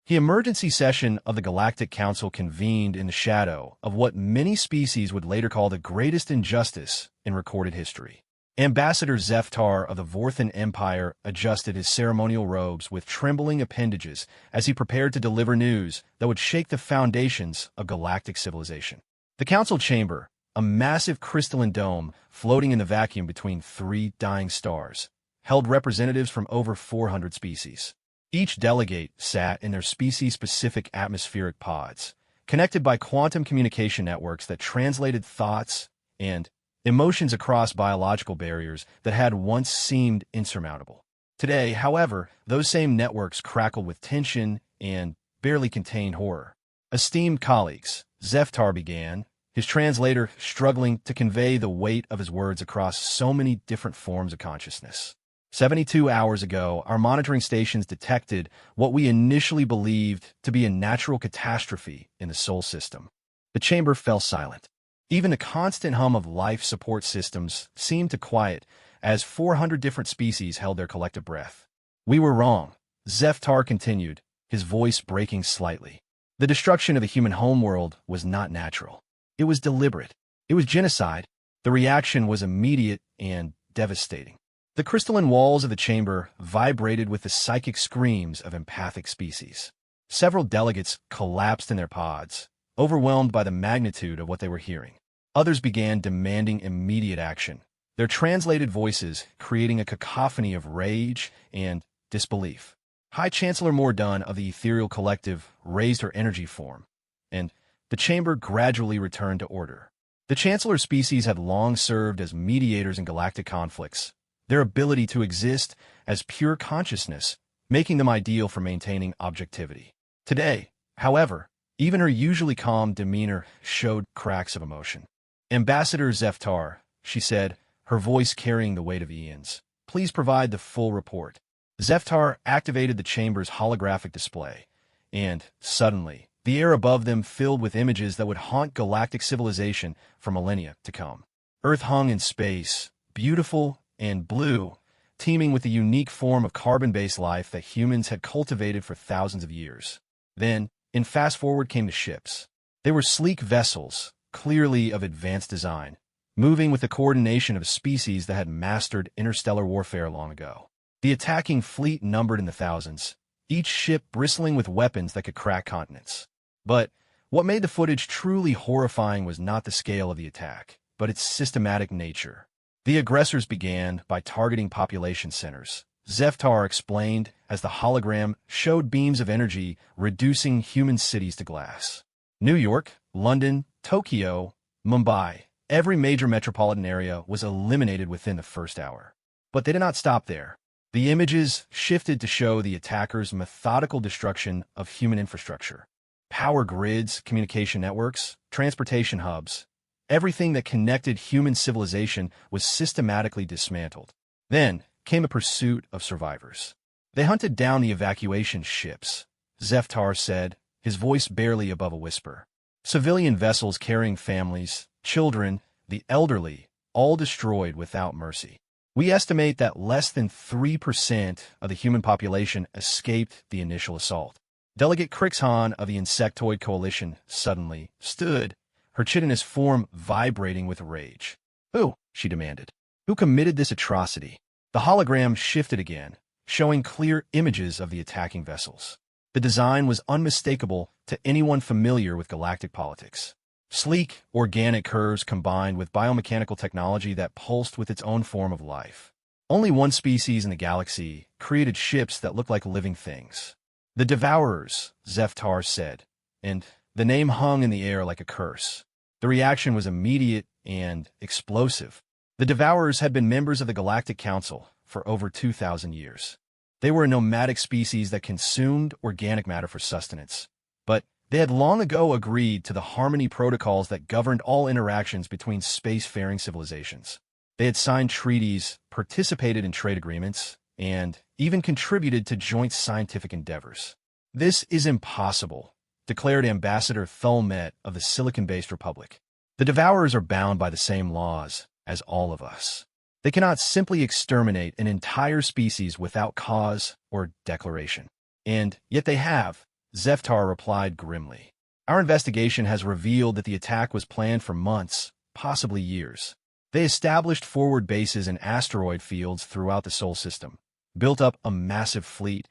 The emergency session of the Galactic Council convened in the shadow of what many species would later call the greatest injustice in recorded history. Ambassador Zeftar of the Vorthan Empire adjusted his ceremonial robes with trembling appendages as he prepared to deliver news that would shake the foundations of galactic civilization. The council chamber, a massive crystalline dome floating in the vacuum between three dying stars, held representatives from over 400 species. Each delegate sat in their species-specific atmospheric pods, connected by quantum communication networks that translated thoughts and emotions across biological barriers that had once seemed insurmountable. Today, however, those same networks crackled with tension and barely contained horror. Esteemed colleagues, Zeftar began, his translator struggling to convey the weight of his words across so many different forms of consciousness. 72 hours ago, our monitoring stations detected what we initially believed to be a natural catastrophe in the Sol system. The chamber fell silent. Even the constant hum of life support systems seemed to quiet as 400 different species held their collective breath. We were wrong, Zeftar continued, his voice breaking slightly. The destruction of the human homeworld was not natural. It was deliberate. It was genocide. The reaction was immediate and devastating. The crystalline walls of the chamber vibrated with the psychic screams of empathic species. Several delegates collapsed in their pods, overwhelmed by the magnitude of what they were hearing. Others began demanding immediate action, their translated voices creating a cacophony of rage and disbelief. High Chancellor Mordun of the Ethereal Collective raised her energy form, and the chamber gradually returned to order. The Chancellor species had long served as mediators in galactic conflicts, their ability to exist as pure consciousness, making them ideal for maintaining objectivity. Today, however, even her usually calm demeanor showed cracks of emotion. Ambassador Zeftar, she said, her voice carrying the weight of eons, please provide the full report. Zeftar activated the chamber's holographic display, and, suddenly, the air above them filled with images that would haunt galactic civilization for millennia to come. Earth hung in space, beautiful and blue, teeming with the unique form of carbon-based life that humans had cultivated for thousands of years. Then, in fast-forward came the ships. They were sleek vessels, clearly of advanced design, moving with the coordination of a species that had mastered interstellar warfare long ago. The attacking fleet numbered in the thousands, each ship bristling with weapons that could crack continents. But what made the footage truly horrifying was not the scale of the attack, but its systematic nature. The aggressors began by targeting population centers, Zeftar explained as the hologram showed beams of energy reducing human cities to glass. New York, London, Tokyo, Mumbai, every major metropolitan area was eliminated within the first hour. But they did not stop there. The images shifted to show the attackers' methodical destruction of human infrastructure. Power grids, communication networks, transportation hubs, everything that connected human civilization was systematically dismantled. Then came a pursuit of survivors. They hunted down the evacuation ships, Zeftar said, his voice barely above a whisper. Civilian vessels carrying families, children, the elderly, all destroyed without mercy. We estimate that less than 3% of the human population escaped the initial assault. Delegate Crixhan of the Insectoid Coalition suddenly stood, her chitinous form vibrating with rage. Who? She demanded. Who committed this atrocity? The hologram shifted again, showing clear images of the attacking vessels. The design was unmistakable to anyone familiar with galactic politics. Sleek, organic curves combined with biomechanical technology that pulsed with its own form of life. Only one species in the galaxy created ships that looked like living things. The Devourers, Zeftar said, and the name hung in the air like a curse. The reaction was immediate and explosive. The Devourers had been members of the Galactic Council for over 2,000 years. They were a nomadic species that consumed organic matter for sustenance, but they had long ago agreed to the harmony protocols that governed all interactions between spacefaring civilizations. They had signed treaties, participated in trade agreements, and even contributed to joint scientific endeavors. This is impossible, declared Ambassador Thulmet of the Silicon-based Republic. The Devourers are bound by the same laws as all of us. They cannot simply exterminate an entire species without cause or declaration. And yet they have, Zeftar replied grimly. Our investigation has revealed that the attack was planned for months, possibly years. They established forward bases in asteroid fields throughout the Sol system, built up a massive fleet,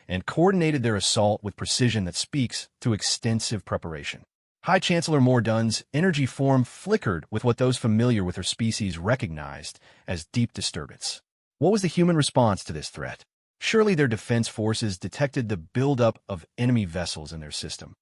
and coordinated their assault with precision that speaks to extensive preparation. High Chancellor Mordunn's energy form flickered with what those familiar with her species recognized as deep disturbance. What was the human response to this threat? Surely their defense forces detected the buildup of enemy vessels in their system.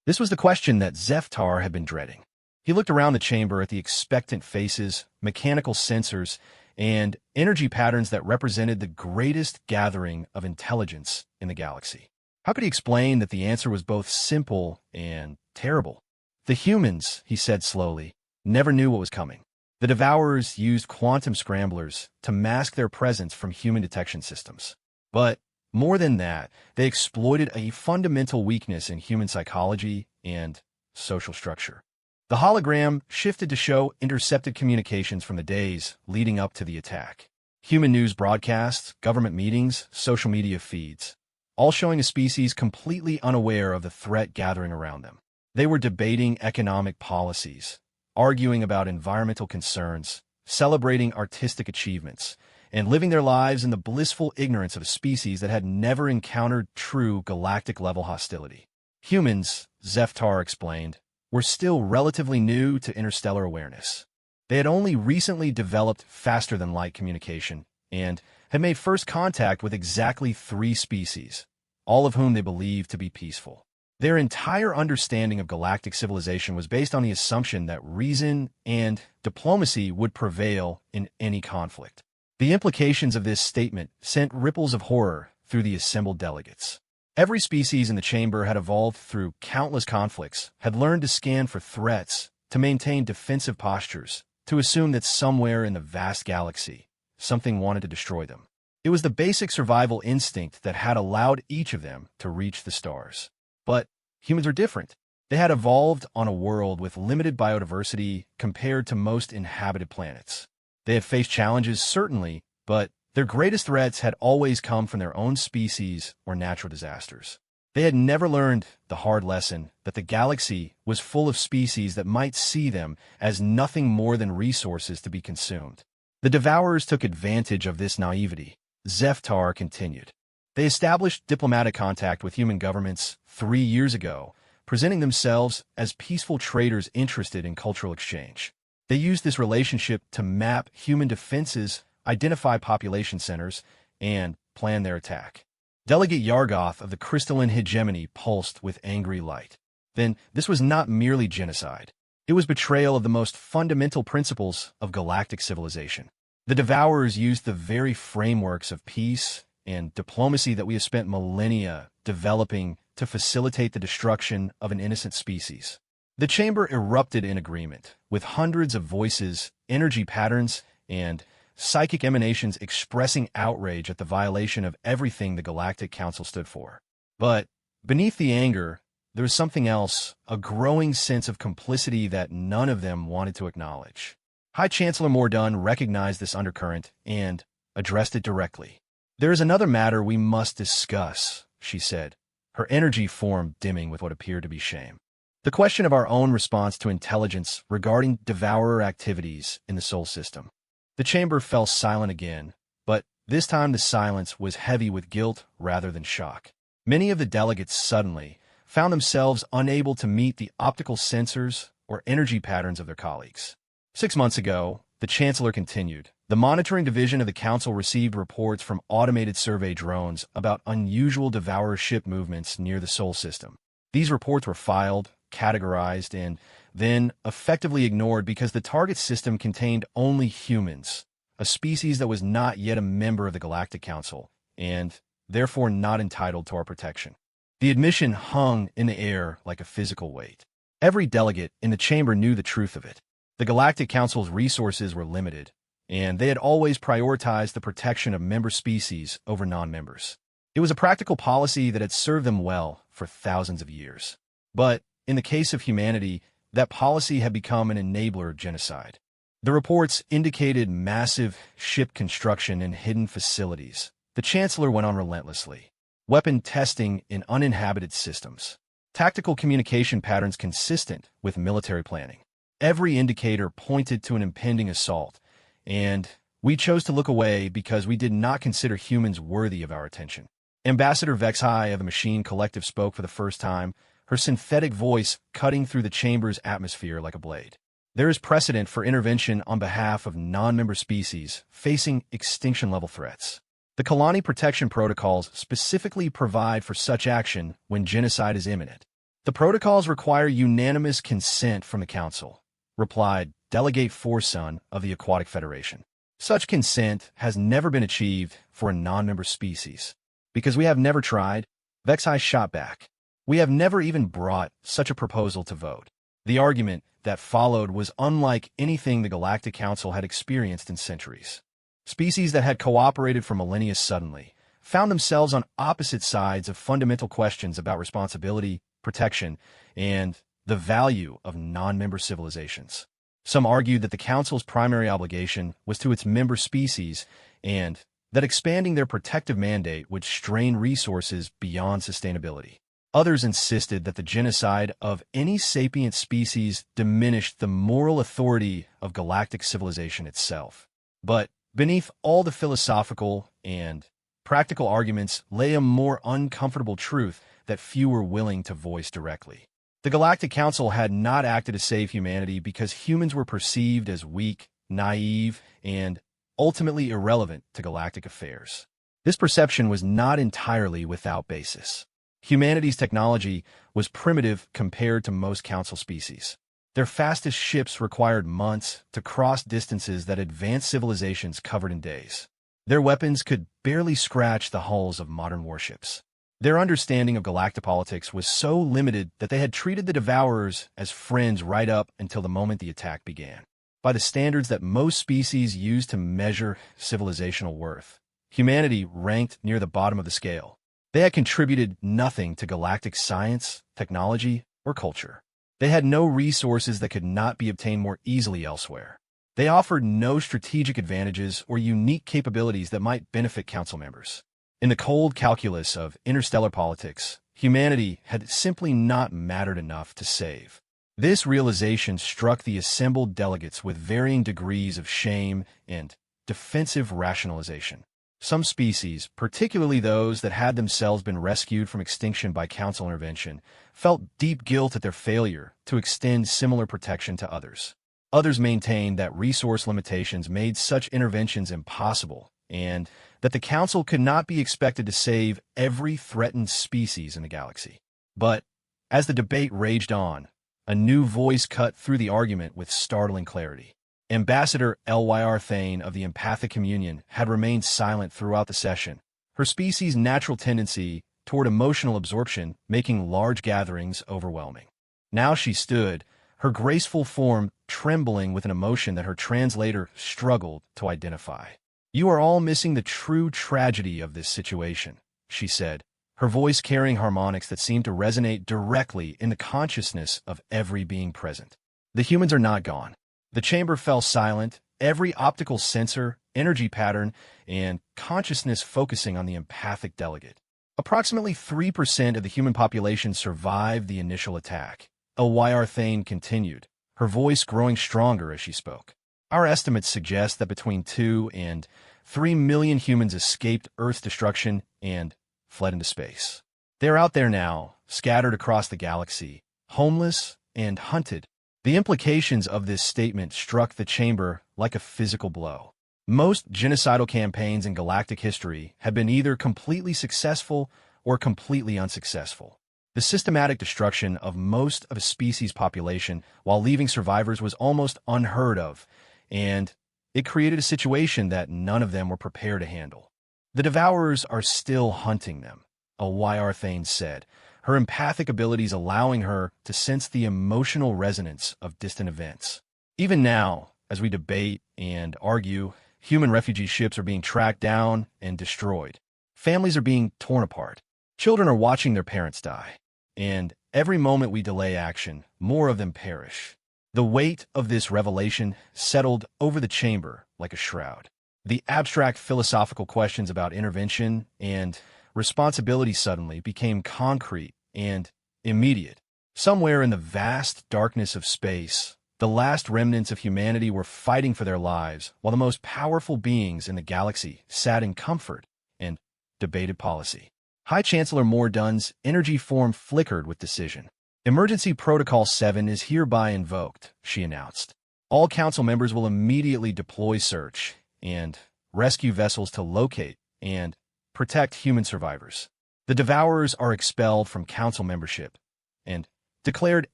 This was the question that Zeftar had been dreading. He looked around the chamber at the expectant faces, mechanical sensors, and energy patterns that represented the greatest gathering of intelligence in the galaxy. How could he explain that the answer was both simple and terrible? The humans, he said slowly, never knew what was coming. The Devourers used quantum scramblers to mask their presence from human detection systems. But more than that, they exploited a fundamental weakness in human psychology and social structure. The hologram shifted to show intercepted communications from the days leading up to the attack. Human news broadcasts, government meetings, social media feeds, all showing a species completely unaware of the threat gathering around them. They were debating economic policies, arguing about environmental concerns, celebrating artistic achievements, and living their lives in the blissful ignorance of a species that had never encountered true galactic-level hostility. Humans, Zeftar explained, were still relatively new to interstellar awareness. They had only recently developed faster-than-light communication and had made first contact with exactly 3 species, all of whom they believed to be peaceful. Their entire understanding of galactic civilization was based on the assumption that reason and diplomacy would prevail in any conflict. The implications of this statement sent ripples of horror through the assembled delegates. Every species in the chamber had evolved through countless conflicts, had learned to scan for threats, to maintain defensive postures, to assume that somewhere in the vast galaxy, something wanted to destroy them. It was the basic survival instinct that had allowed each of them to reach the stars. But humans are different. They had evolved on a world with limited biodiversity compared to most inhabited planets. They had faced challenges, certainly, but their greatest threats had always come from their own species or natural disasters. They had never learned the hard lesson that the galaxy was full of species that might see them as nothing more than resources to be consumed. The Devourers took advantage of this naivety. Zeftar continued. They established diplomatic contact with human governments 3 years ago, presenting themselves as peaceful traders interested in cultural exchange. They used this relationship to map human defenses, identify population centers, and plan their attack. Delegate Yargoth of the crystalline hegemony pulsed with angry light. Then, this was not merely genocide. It was betrayal of the most fundamental principles of galactic civilization. The Devourers used the very frameworks of peace and diplomacy that we have spent millennia developing to facilitate the destruction of an innocent species. The chamber erupted in agreement, with hundreds of voices, energy patterns, and psychic emanations expressing outrage at the violation of everything the Galactic Council stood for. But beneath the anger, there was something else, a growing sense of complicity that none of them wanted to acknowledge. High Chancellor Mordunn recognized this undercurrent and addressed it directly. "There is another matter we must discuss," she said, her energy form dimming with what appeared to be shame. "The question of our own response to intelligence regarding Devourer activities in the Sol system." The chamber fell silent again, but this time the silence was heavy with guilt rather than shock. Many of the delegates suddenly found themselves unable to meet the optical sensors or energy patterns of their colleagues. 6 months ago, the Chancellor continued, the Monitoring Division of the Council received reports from automated survey drones about unusual Devourer ship movements near the Sol system. These reports were filed, categorized, and then effectively ignored because the target system contained only humans, a species that was not yet a member of the Galactic Council, and therefore not entitled to our protection. The admission hung in the air like a physical weight. Every delegate in the chamber knew the truth of it. The Galactic Council's resources were limited, and they had always prioritized the protection of member species over non-members. It was a practical policy that had served them well for thousands of years. But in the case of humanity, that policy had become an enabler of genocide. The reports indicated massive ship construction in hidden facilities. The Chancellor went on relentlessly. weapon testing in uninhabited systems, tactical communication patterns consistent with military planning. Every indicator pointed to an impending assault, and we chose to look away because we did not consider humans worthy of our attention. Ambassador Vexai of the Machine Collective spoke for the first time, her synthetic voice cutting through the chamber's atmosphere like a blade. There is precedent for intervention on behalf of non-member species facing extinction-level threats. The Colony Protection Protocols specifically provide for such action when genocide is imminent. The protocols require unanimous consent from the Council, replied Delegate Forson of the Aquatic Federation. Such consent has never been achieved for a non-member species. Because we have never tried, Vexai shot back. We have never even brought such a proposal to vote. The argument that followed was unlike anything the Galactic Council had experienced in centuries. Species that had cooperated for millennia suddenly found themselves on opposite sides of fundamental questions about responsibility, protection, and the value of non-member civilizations. Some argued that the Council's primary obligation was to its member species and that expanding their protective mandate would strain resources beyond sustainability. Others insisted that the genocide of any sapient species diminished the moral authority of galactic civilization itself. But beneath all the philosophical and practical arguments lay a more uncomfortable truth that few were willing to voice directly. The Galactic Council had not acted to save humanity because humans were perceived as weak, naive, and ultimately irrelevant to galactic affairs. This perception was not entirely without basis. Humanity's technology was primitive compared to most Council species. Their fastest ships required months to cross distances that advanced civilizations covered in days. Their weapons could barely scratch the hulls of modern warships. Their understanding of galactopolitics was so limited that they had treated the Devourers as friends right up until the moment the attack began. By the standards that most species use to measure civilizational worth, humanity ranked near the bottom of the scale. They had contributed nothing to galactic science, technology, or culture. They had no resources that could not be obtained more easily elsewhere. They offered no strategic advantages or unique capabilities that might benefit Council members. In the cold calculus of interstellar politics, humanity had simply not mattered enough to save. This realization struck the assembled delegates with varying degrees of shame and defensive rationalization. Some species, particularly those that had themselves been rescued from extinction by Council intervention, felt deep guilt at their failure to extend similar protection to others. Others maintained that resource limitations made such interventions impossible, and that the Council could not be expected to save every threatened species in the galaxy. But as the debate raged on, a new voice cut through the argument with startling clarity. Ambassador Lyr Thane of the Empathic Communion had remained silent throughout the session, her species' natural tendency toward emotional absorption making large gatherings overwhelming. Now she stood, her graceful form trembling with an emotion that her translator struggled to identify. "You are all missing the true tragedy of this situation," she said, her voice carrying harmonics that seemed to resonate directly in the consciousness of every being present. "The humans are not gone." The chamber fell silent, every optical sensor, energy pattern, and consciousness focusing on the empathic delegate. Approximately 3% of the human population survived the initial attack. Lyr Thane continued, her voice growing stronger as she spoke. "Our estimates suggest that between 2 and 3 million humans escaped Earth's destruction and fled into space. They're out there now, scattered across the galaxy, homeless and hunted." The implications of this statement struck the chamber like a physical blow. Most genocidal campaigns in galactic history have been either completely successful or completely unsuccessful. The systematic destruction of most of a species' population while leaving survivors was almost unheard of, and it created a situation that none of them were prepared to handle. "The Devourers are still hunting them," Lyr Thane said, her empathic abilities allowing her to sense the emotional resonance of distant events. "Even now, as we debate and argue, human refugee ships are being tracked down and destroyed. Families are being torn apart. Children are watching their parents die. And every moment we delay action, more of them perish." The weight of this revelation settled over the chamber like a shroud. The abstract philosophical questions about intervention and responsibility suddenly became concrete and immediate. Somewhere in the vast darkness of space, the last remnants of humanity were fighting for their lives, while the most powerful beings in the galaxy sat in comfort and debated policy. High Chancellor Mordunn's energy form flickered with decision. "Emergency Protocol 7 is hereby invoked," she announced. "All council members will immediately deploy search and rescue vessels to locate and protect human survivors. The Devourers are expelled from council membership and declared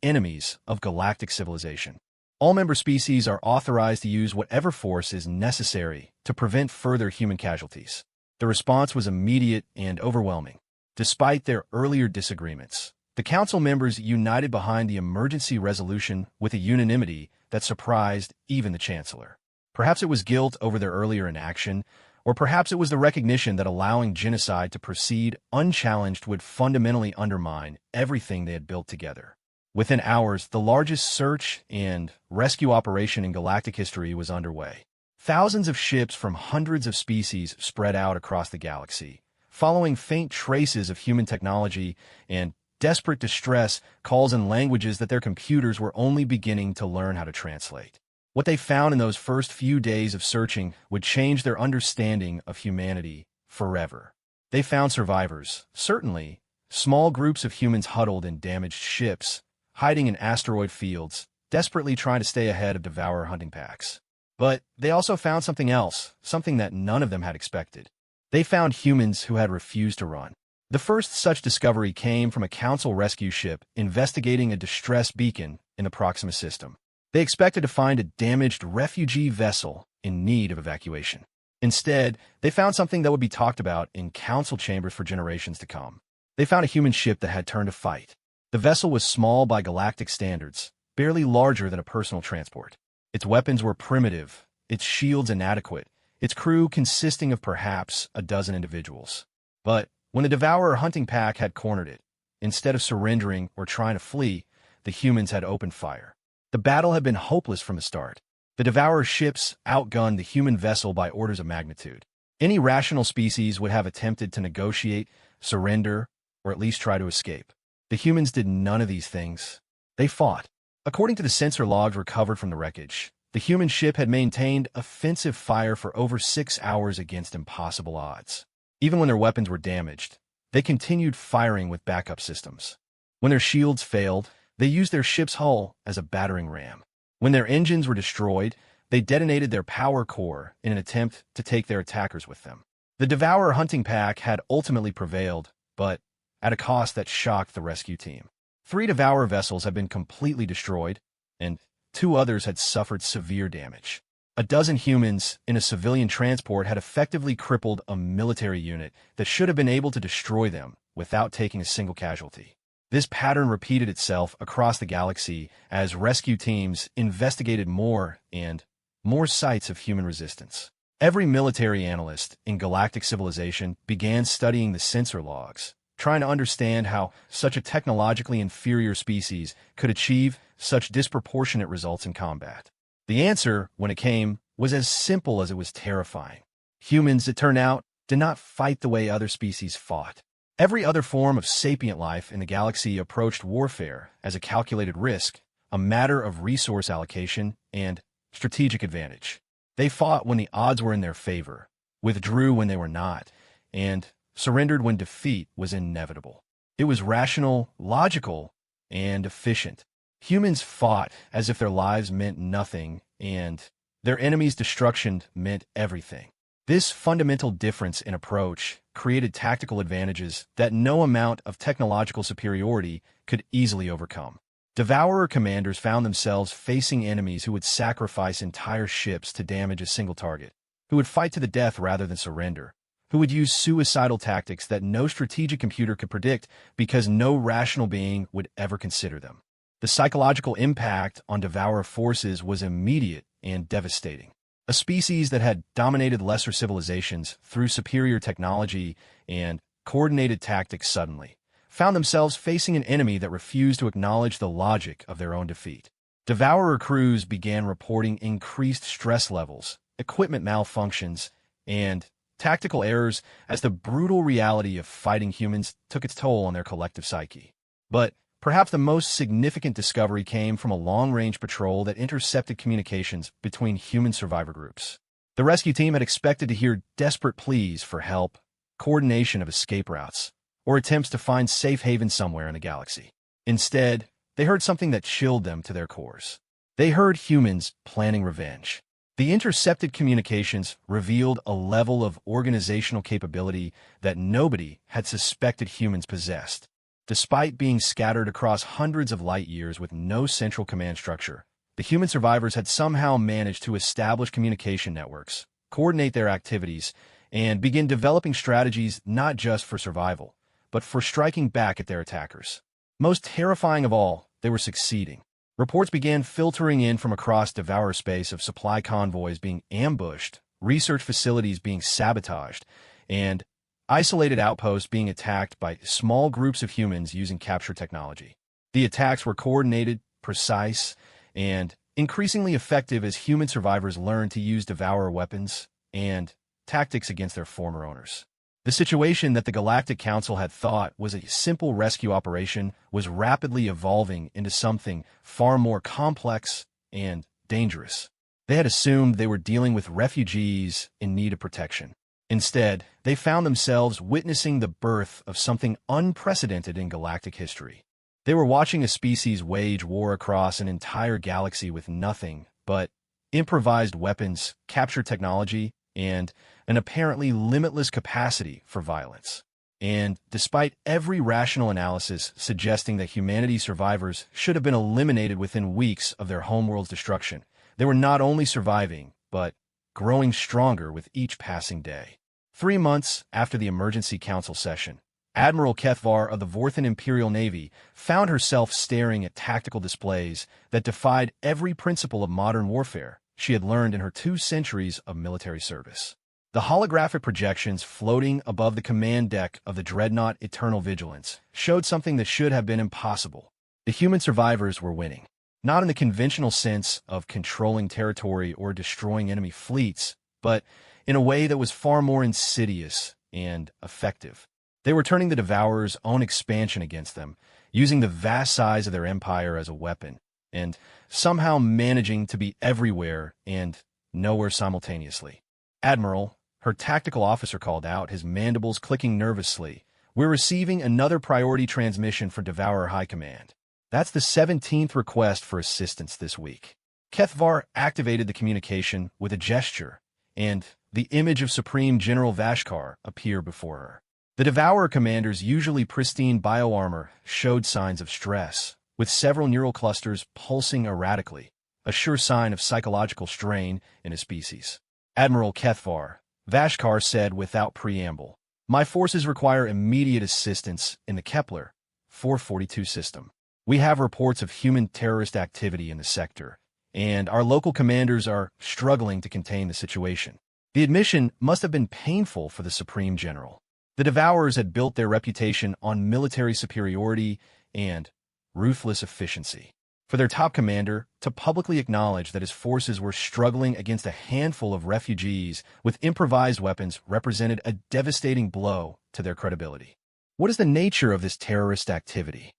enemies of galactic civilization. All member species are authorized to use whatever force is necessary to prevent further human casualties." The response was immediate and overwhelming. Despite their earlier disagreements, the council members united behind the emergency resolution with a unanimity that surprised even the Chancellor. Perhaps it was guilt over their earlier inaction, or perhaps it was the recognition that allowing genocide to proceed unchallenged would fundamentally undermine everything they had built together. Within hours, the largest search and rescue operation in galactic history was underway. Thousands of ships from hundreds of species spread out across the galaxy, following faint traces of human technology and desperate distress calls in languages that their computers were only beginning to learn how to translate. What they found in those first few days of searching would change their understanding of humanity forever. They found survivors, certainly, small groups of humans huddled in damaged ships, hiding in asteroid fields, desperately trying to stay ahead of devourer hunting packs. But they also found something else, something that none of them had expected. They found humans who had refused to run. The first such discovery came from a council rescue ship investigating a distress beacon in the Proxima system. They expected to find a damaged refugee vessel in need of evacuation. Instead, they found something that would be talked about in council chambers for generations to come. They found a human ship that had turned to fight. The vessel was small by galactic standards, barely larger than a personal transport. Its weapons were primitive, its shields inadequate, its crew consisting of perhaps a dozen individuals. But when the devourer hunting pack had cornered it, instead of surrendering or trying to flee, the humans had opened fire. The battle had been hopeless from the start. The devourer ships outgunned the human vessel by orders of magnitude. Any rational species would have attempted to negotiate, surrender, or at least try to escape. The humans did none of these things. They fought. According to the sensor logs recovered from the wreckage, the human ship had maintained offensive fire for over 6 hours against impossible odds. Even when their weapons were damaged, they continued firing with backup systems. When their shields failed, they used their ship's hull as a battering ram. When their engines were destroyed, they detonated their power core in an attempt to take their attackers with them. The devourer hunting pack had ultimately prevailed, but at a cost that shocked the rescue team. 3 devourer vessels had been completely destroyed, and 2 others had suffered severe damage. A dozen humans in a civilian transport had effectively crippled a military unit that should have been able to destroy them without taking a single casualty. This pattern repeated itself across the galaxy as rescue teams investigated more and more sites of human resistance. Every military analyst in galactic civilization began studying the sensor logs, trying to understand how such a technologically inferior species could achieve such disproportionate results in combat. The answer, when it came, was as simple as it was terrifying. Humans, it turned out, did not fight the way other species fought. Every other form of sapient life in the galaxy approached warfare as a calculated risk, a matter of resource allocation and strategic advantage. They fought when the odds were in their favor, withdrew when they were not, and surrendered when defeat was inevitable. It was rational, logical, and efficient. Humans fought as if their lives meant nothing and their enemy's destruction meant everything. This fundamental difference in approach created tactical advantages that no amount of technological superiority could easily overcome. Devourer commanders found themselves facing enemies who would sacrifice entire ships to damage a single target, who would fight to the death rather than surrender, who would use suicidal tactics that no strategic computer could predict because no rational being would ever consider them. The psychological impact on devourer forces was immediate and devastating. A species that had dominated lesser civilizations through superior technology and coordinated tactics suddenly found themselves facing an enemy that refused to acknowledge the logic of their own defeat. Devourer crews began reporting increased stress levels, equipment malfunctions, and tactical errors as the brutal reality of fighting humans took its toll on their collective psyche. But perhaps the most significant discovery came from a long-range patrol that intercepted communications between human survivor groups. The rescue team had expected to hear desperate pleas for help, coordination of escape routes, or attempts to find safe haven somewhere in the galaxy. Instead, they heard something that chilled them to their cores. They heard humans planning revenge. The intercepted communications revealed a level of organizational capability that nobody had suspected humans possessed. Despite being scattered across hundreds of light years with no central command structure, the human survivors had somehow managed to establish communication networks, coordinate their activities, and begin developing strategies not just for survival, but for striking back at their attackers. Most terrifying of all, they were succeeding. Reports began filtering in from across Devourer space of supply convoys being ambushed, research facilities being sabotaged, and isolated outposts being attacked by small groups of humans using capture technology. The attacks were coordinated, precise, and increasingly effective as human survivors learned to use Devourer weapons and tactics against their former owners. The situation that the Galactic Council had thought was a simple rescue operation was rapidly evolving into something far more complex and dangerous. They had assumed they were dealing with refugees in need of protection. Instead, they found themselves witnessing the birth of something unprecedented in galactic history. They were watching a species wage war across an entire galaxy with nothing but improvised weapons, capture technology, and an apparently limitless capacity for violence. And despite every rational analysis suggesting that humanity's survivors should have been eliminated within weeks of their homeworld's destruction, they were not only surviving, but growing stronger with each passing day. 3 months after the emergency council session, Admiral Kethvar of the Vorthan Imperial Navy found herself staring at tactical displays that defied every principle of modern warfare she had learned in her 2 centuries of military service. The holographic projections floating above the command deck of the dreadnought Eternal Vigilance showed something that should have been impossible. The human survivors were winning, not in the conventional sense of controlling territory or destroying enemy fleets, but in a way that was far more insidious and effective. They were turning the Devourer's own expansion against them, using the vast size of their empire as a weapon, and somehow managing to be everywhere and nowhere simultaneously. Admiral, her tactical officer called out, his mandibles clicking nervously. "We're receiving another priority transmission for Devourer High Command. That's the 17th request for assistance this week." Kethvar activated the communication with a gesture, and the image of Supreme General Vashkar appeared before her. The Devourer commander's usually pristine bioarmor showed signs of stress, with several neural clusters pulsing erratically, a sure sign of psychological strain in his species. "Admiral Kethvar," Vashkar said without preamble, "my forces require immediate assistance in the Kepler 442 system. We have reports of human terrorist activity in the sector, and our local commanders are struggling to contain the situation." The admission must have been painful for the Supreme General. The Devourers had built their reputation on military superiority and ruthless efficiency. For their top commander to publicly acknowledge that his forces were struggling against a handful of refugees with improvised weapons represented a devastating blow to their credibility. "What is the nature of this terrorist activity?"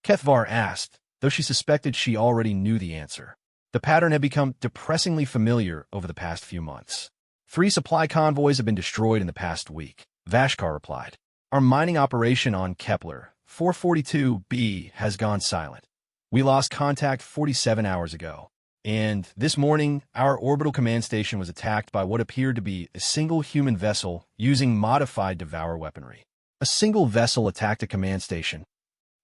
Kethvar asked, though she suspected she already knew the answer. The pattern had become depressingly familiar over the past few months. 3 supply convoys have been destroyed in the past week, Vashkar replied. "Our mining operation on Kepler 442b has gone silent. We lost contact 47 hours ago. And this morning, our orbital command station was attacked by what appeared to be a single human vessel using modified Devourer weaponry." A single vessel attacked a command station.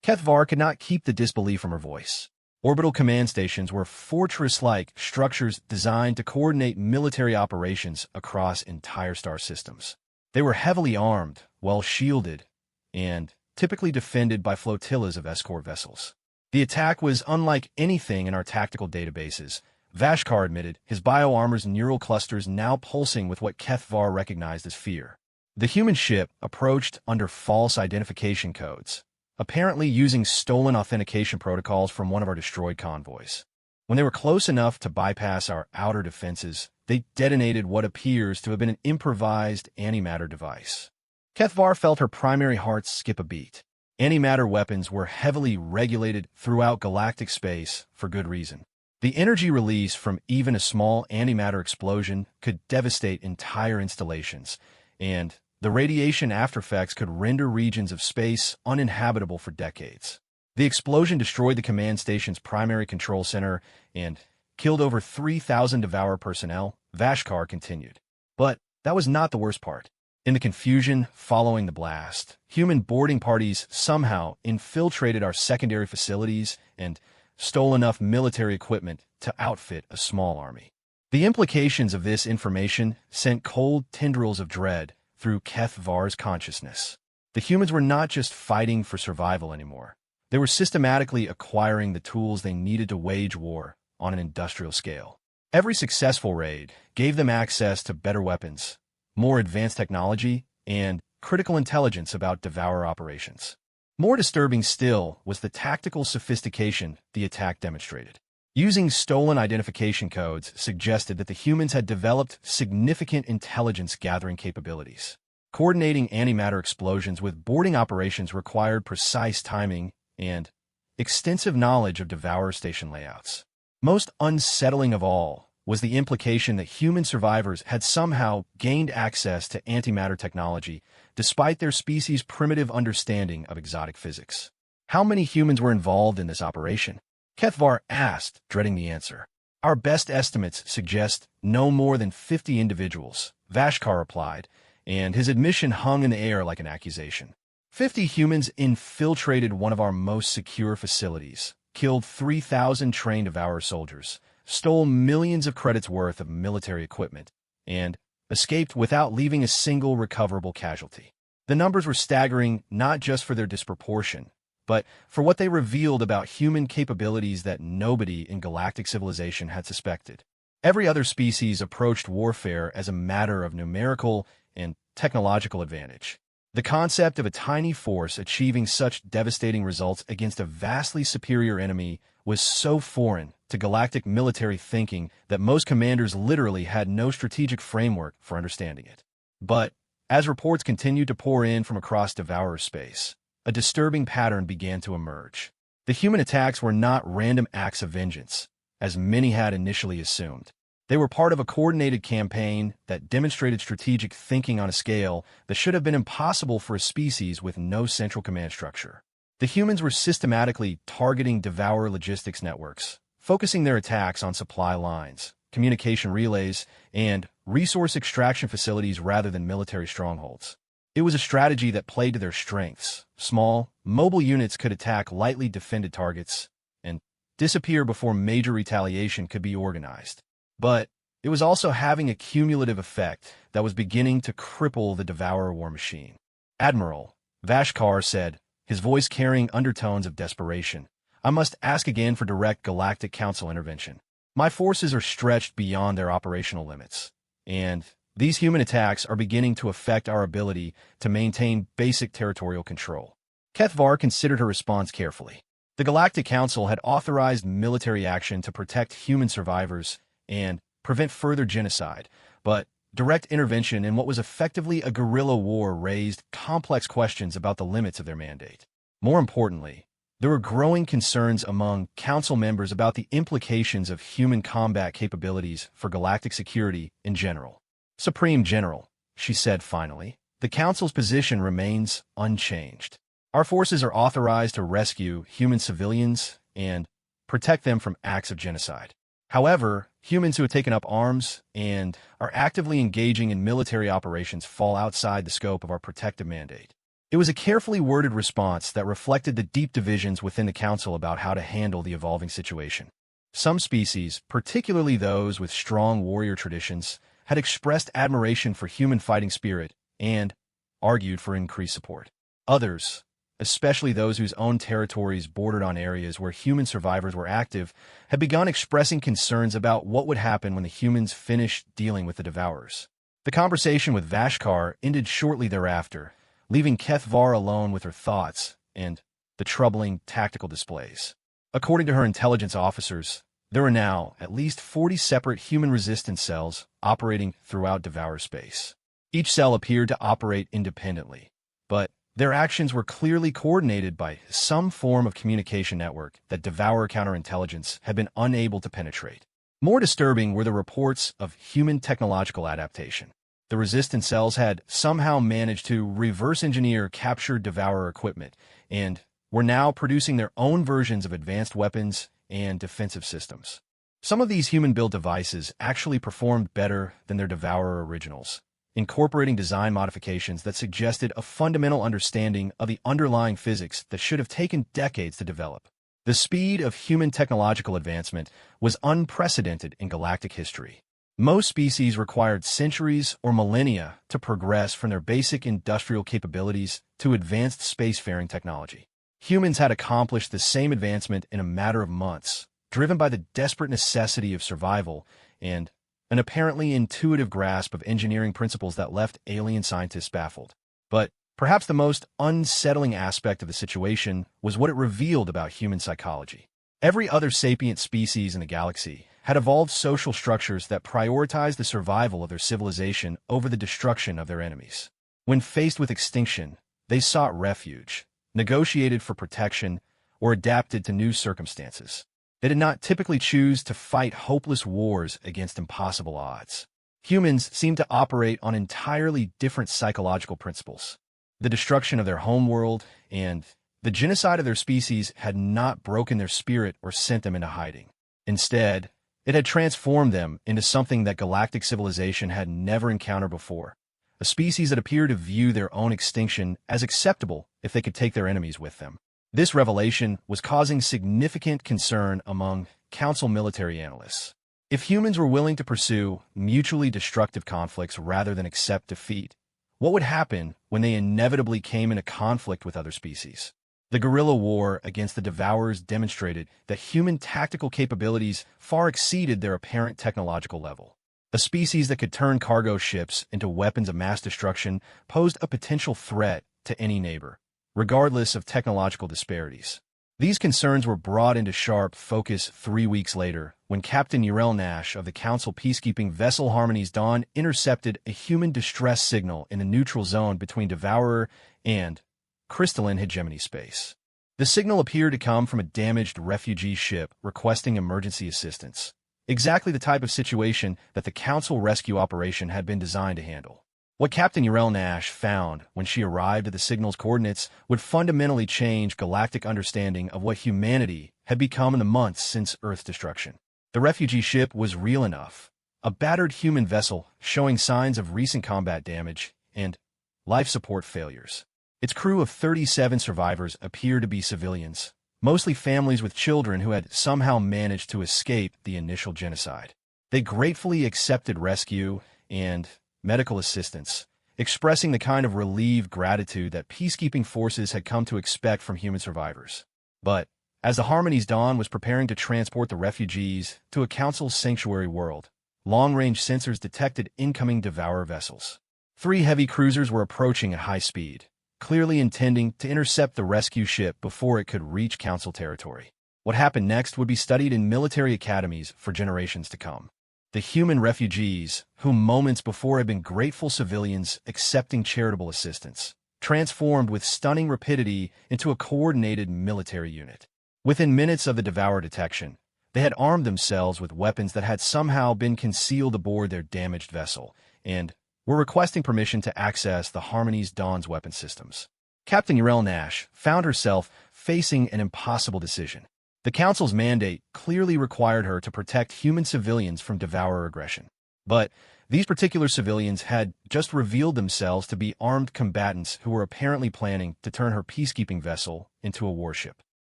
Kethvar could not keep the disbelief from her voice. Orbital command stations were fortress-like structures designed to coordinate military operations across entire star systems. They were heavily armed, well-shielded, and typically defended by flotillas of escort vessels. "The attack was unlike anything in our tactical databases," Vashkar admitted, his bioarmor's neural clusters now pulsing with what Kethvar recognized as fear. The human ship approached under false identification codes, apparently using stolen authentication protocols from one of our destroyed convoys. When they were close enough to bypass our outer defenses, they detonated what appears to have been an improvised antimatter device. Kethvar felt her primary heart skip a beat. Antimatter weapons were heavily regulated throughout galactic space for good reason. The energy release from even a small antimatter explosion could devastate entire installations, and the radiation aftereffects could render regions of space uninhabitable for decades. The explosion destroyed the command station's primary control center and killed over 3,000 Devourer personnel, Vashkar continued. But that was not the worst part. In the confusion following the blast, human boarding parties somehow infiltrated our secondary facilities and stole enough military equipment to outfit a small army. The implications of this information sent cold tendrils of dread through Kethvar's consciousness. The humans were not just fighting for survival anymore. They were systematically acquiring the tools they needed to wage war on an industrial scale. Every successful raid gave them access to better weapons, more advanced technology, and critical intelligence about Devourer operations. More disturbing still was the tactical sophistication the attack demonstrated. Using stolen identification codes suggested that the humans had developed significant intelligence-gathering capabilities. Coordinating antimatter explosions with boarding operations required precise timing and extensive knowledge of Devourer station layouts. Most unsettling of all was the implication that human survivors had somehow gained access to antimatter technology despite their species' primitive understanding of exotic physics. How many humans were involved in this operation? Kethvar asked, dreading the answer. Our best estimates suggest no more than 50 individuals, Vashkar replied, and his admission hung in the air like an accusation. 50 humans infiltrated one of our most secure facilities, killed 3,000 trained Devourer soldiers, stole millions of credits worth of military equipment, and escaped without leaving a single recoverable casualty. The numbers were staggering not just for their disproportion, but for what they revealed about human capabilities that nobody in galactic civilization had suspected. Every other species approached warfare as a matter of numerical and technological advantage. The concept of a tiny force achieving such devastating results against a vastly superior enemy was so foreign to galactic military thinking that most commanders literally had no strategic framework for understanding it. But as reports continued to pour in from across Devourer space, a disturbing pattern began to emerge. The human attacks were not random acts of vengeance, as many had initially assumed. They were part of a coordinated campaign that demonstrated strategic thinking on a scale that should have been impossible for a species with no central command structure. The humans were systematically targeting Devourer logistics networks, focusing their attacks on supply lines, communication relays, and resource extraction facilities rather than military strongholds. It was a strategy that played to their strengths. Small, mobile units could attack lightly defended targets and disappear before major retaliation could be organized. But it was also having a cumulative effect that was beginning to cripple the Devourer war machine. Admiral, Vashkar said, his voice carrying undertones of desperation, I must ask again for direct Galactic Council intervention. My forces are stretched beyond their operational limits, and these human attacks are beginning to affect our ability to maintain basic territorial control. Kethvar considered her response carefully. The Galactic Council had authorized military action to protect human survivors and prevent further genocide, but direct intervention in what was effectively a guerrilla war raised complex questions about the limits of their mandate. More importantly, there were growing concerns among Council members about the implications of human combat capabilities for galactic security in general. Supreme General, she said finally, the Council's position remains unchanged. Our forces are authorized to rescue human civilians and protect them from acts of genocide. However, humans who have taken up arms and are actively engaging in military operations fall outside the scope of our protective mandate. It was a carefully worded response that reflected the deep divisions within the Council about how to handle the evolving situation. Some species, particularly those with strong warrior traditions, had expressed admiration for human fighting spirit and argued for increased support. Others, especially those whose own territories bordered on areas where human survivors were active, had begun expressing concerns about what would happen when the humans finished dealing with the Devourers. The conversation with Vashkar ended shortly thereafter, leaving Kethvar alone with her thoughts and the troubling tactical displays. According to her intelligence officers, There are now at least 40 separate human resistance cells operating throughout Devour space. Each cell appeared to operate independently, but their actions were clearly coordinated by some form of communication network that Devour counterintelligence had been unable to penetrate. More disturbing were the reports of human technological adaptation. The resistance cells had somehow managed to reverse engineer captured Devourer equipment and were now producing their own versions of advanced weapons and defensive systems. Some of these human-built devices actually performed better than their Devourer originals, incorporating design modifications that suggested a fundamental understanding of the underlying physics that should have taken decades to develop. The speed of human technological advancement was unprecedented in galactic history. Most species required centuries or millennia to progress from their basic industrial capabilities to advanced spacefaring technology. Humans had accomplished the same advancement in a matter of months, driven by the desperate necessity of survival and an apparently intuitive grasp of engineering principles that left alien scientists baffled. But perhaps the most unsettling aspect of the situation was what it revealed about human psychology. Every other sapient species in the galaxy had evolved social structures that prioritized the survival of their civilization over the destruction of their enemies. When faced with extinction, they sought refuge, negotiated for protection, or adapted to new circumstances. They did not typically choose to fight hopeless wars against impossible odds. Humans seemed to operate on entirely different psychological principles. The destruction of their homeworld and the genocide of their species had not broken their spirit or sent them into hiding. Instead, it had transformed them into something that galactic civilization had never encountered before, a species that appeared to view their own extinction as acceptable if they could take their enemies with them. This revelation was causing significant concern among Council military analysts. If humans were willing to pursue mutually destructive conflicts rather than accept defeat, what would happen when they inevitably came into conflict with other species? The guerrilla war against the Devourers demonstrated that human tactical capabilities far exceeded their apparent technological level. A species that could turn cargo ships into weapons of mass destruction posed a potential threat to any neighbor, regardless of technological disparities. These concerns were brought into sharp focus 3 weeks later when Captain Urel Nash of the Council peacekeeping vessel Harmony's Dawn intercepted a human distress signal in the neutral zone between Devourer and crystalline hegemony space. The signal appeared to come from a damaged refugee ship requesting emergency assistance, exactly the type of situation that the Council rescue operation had been designed to handle. What Captain Urel Nash found when she arrived at the signal's coordinates would fundamentally change galactic understanding of what humanity had become in the months since Earth's destruction. The refugee ship was real enough, a battered human vessel showing signs of recent combat damage and life support failures. Its crew of 37 survivors appeared to be civilians, mostly families with children who had somehow managed to escape the initial genocide. They gratefully accepted rescue and medical assistance, expressing the kind of relieved gratitude that peacekeeping forces had come to expect from human survivors. But as the Harmony's Dawn was preparing to transport the refugees to a Council sanctuary world, long-range sensors detected incoming Devourer vessels. 3 heavy cruisers were approaching at high speed, clearly intending to intercept the rescue ship before it could reach Council territory. What happened next would be studied in military academies for generations to come. The human refugees, who moments before had been grateful civilians accepting charitable assistance, transformed with stunning rapidity into a coordinated military unit. Within minutes of the Devourer detection, they had armed themselves with weapons that had somehow been concealed aboard their damaged vessel, and were requesting permission to access the Harmony's Dawn's weapon systems. Captain Urel Nash found herself facing an impossible decision. The Council's mandate clearly required her to protect human civilians from Devourer aggression. But these particular civilians had just revealed themselves to be armed combatants who were apparently planning to turn her peacekeeping vessel into a warship.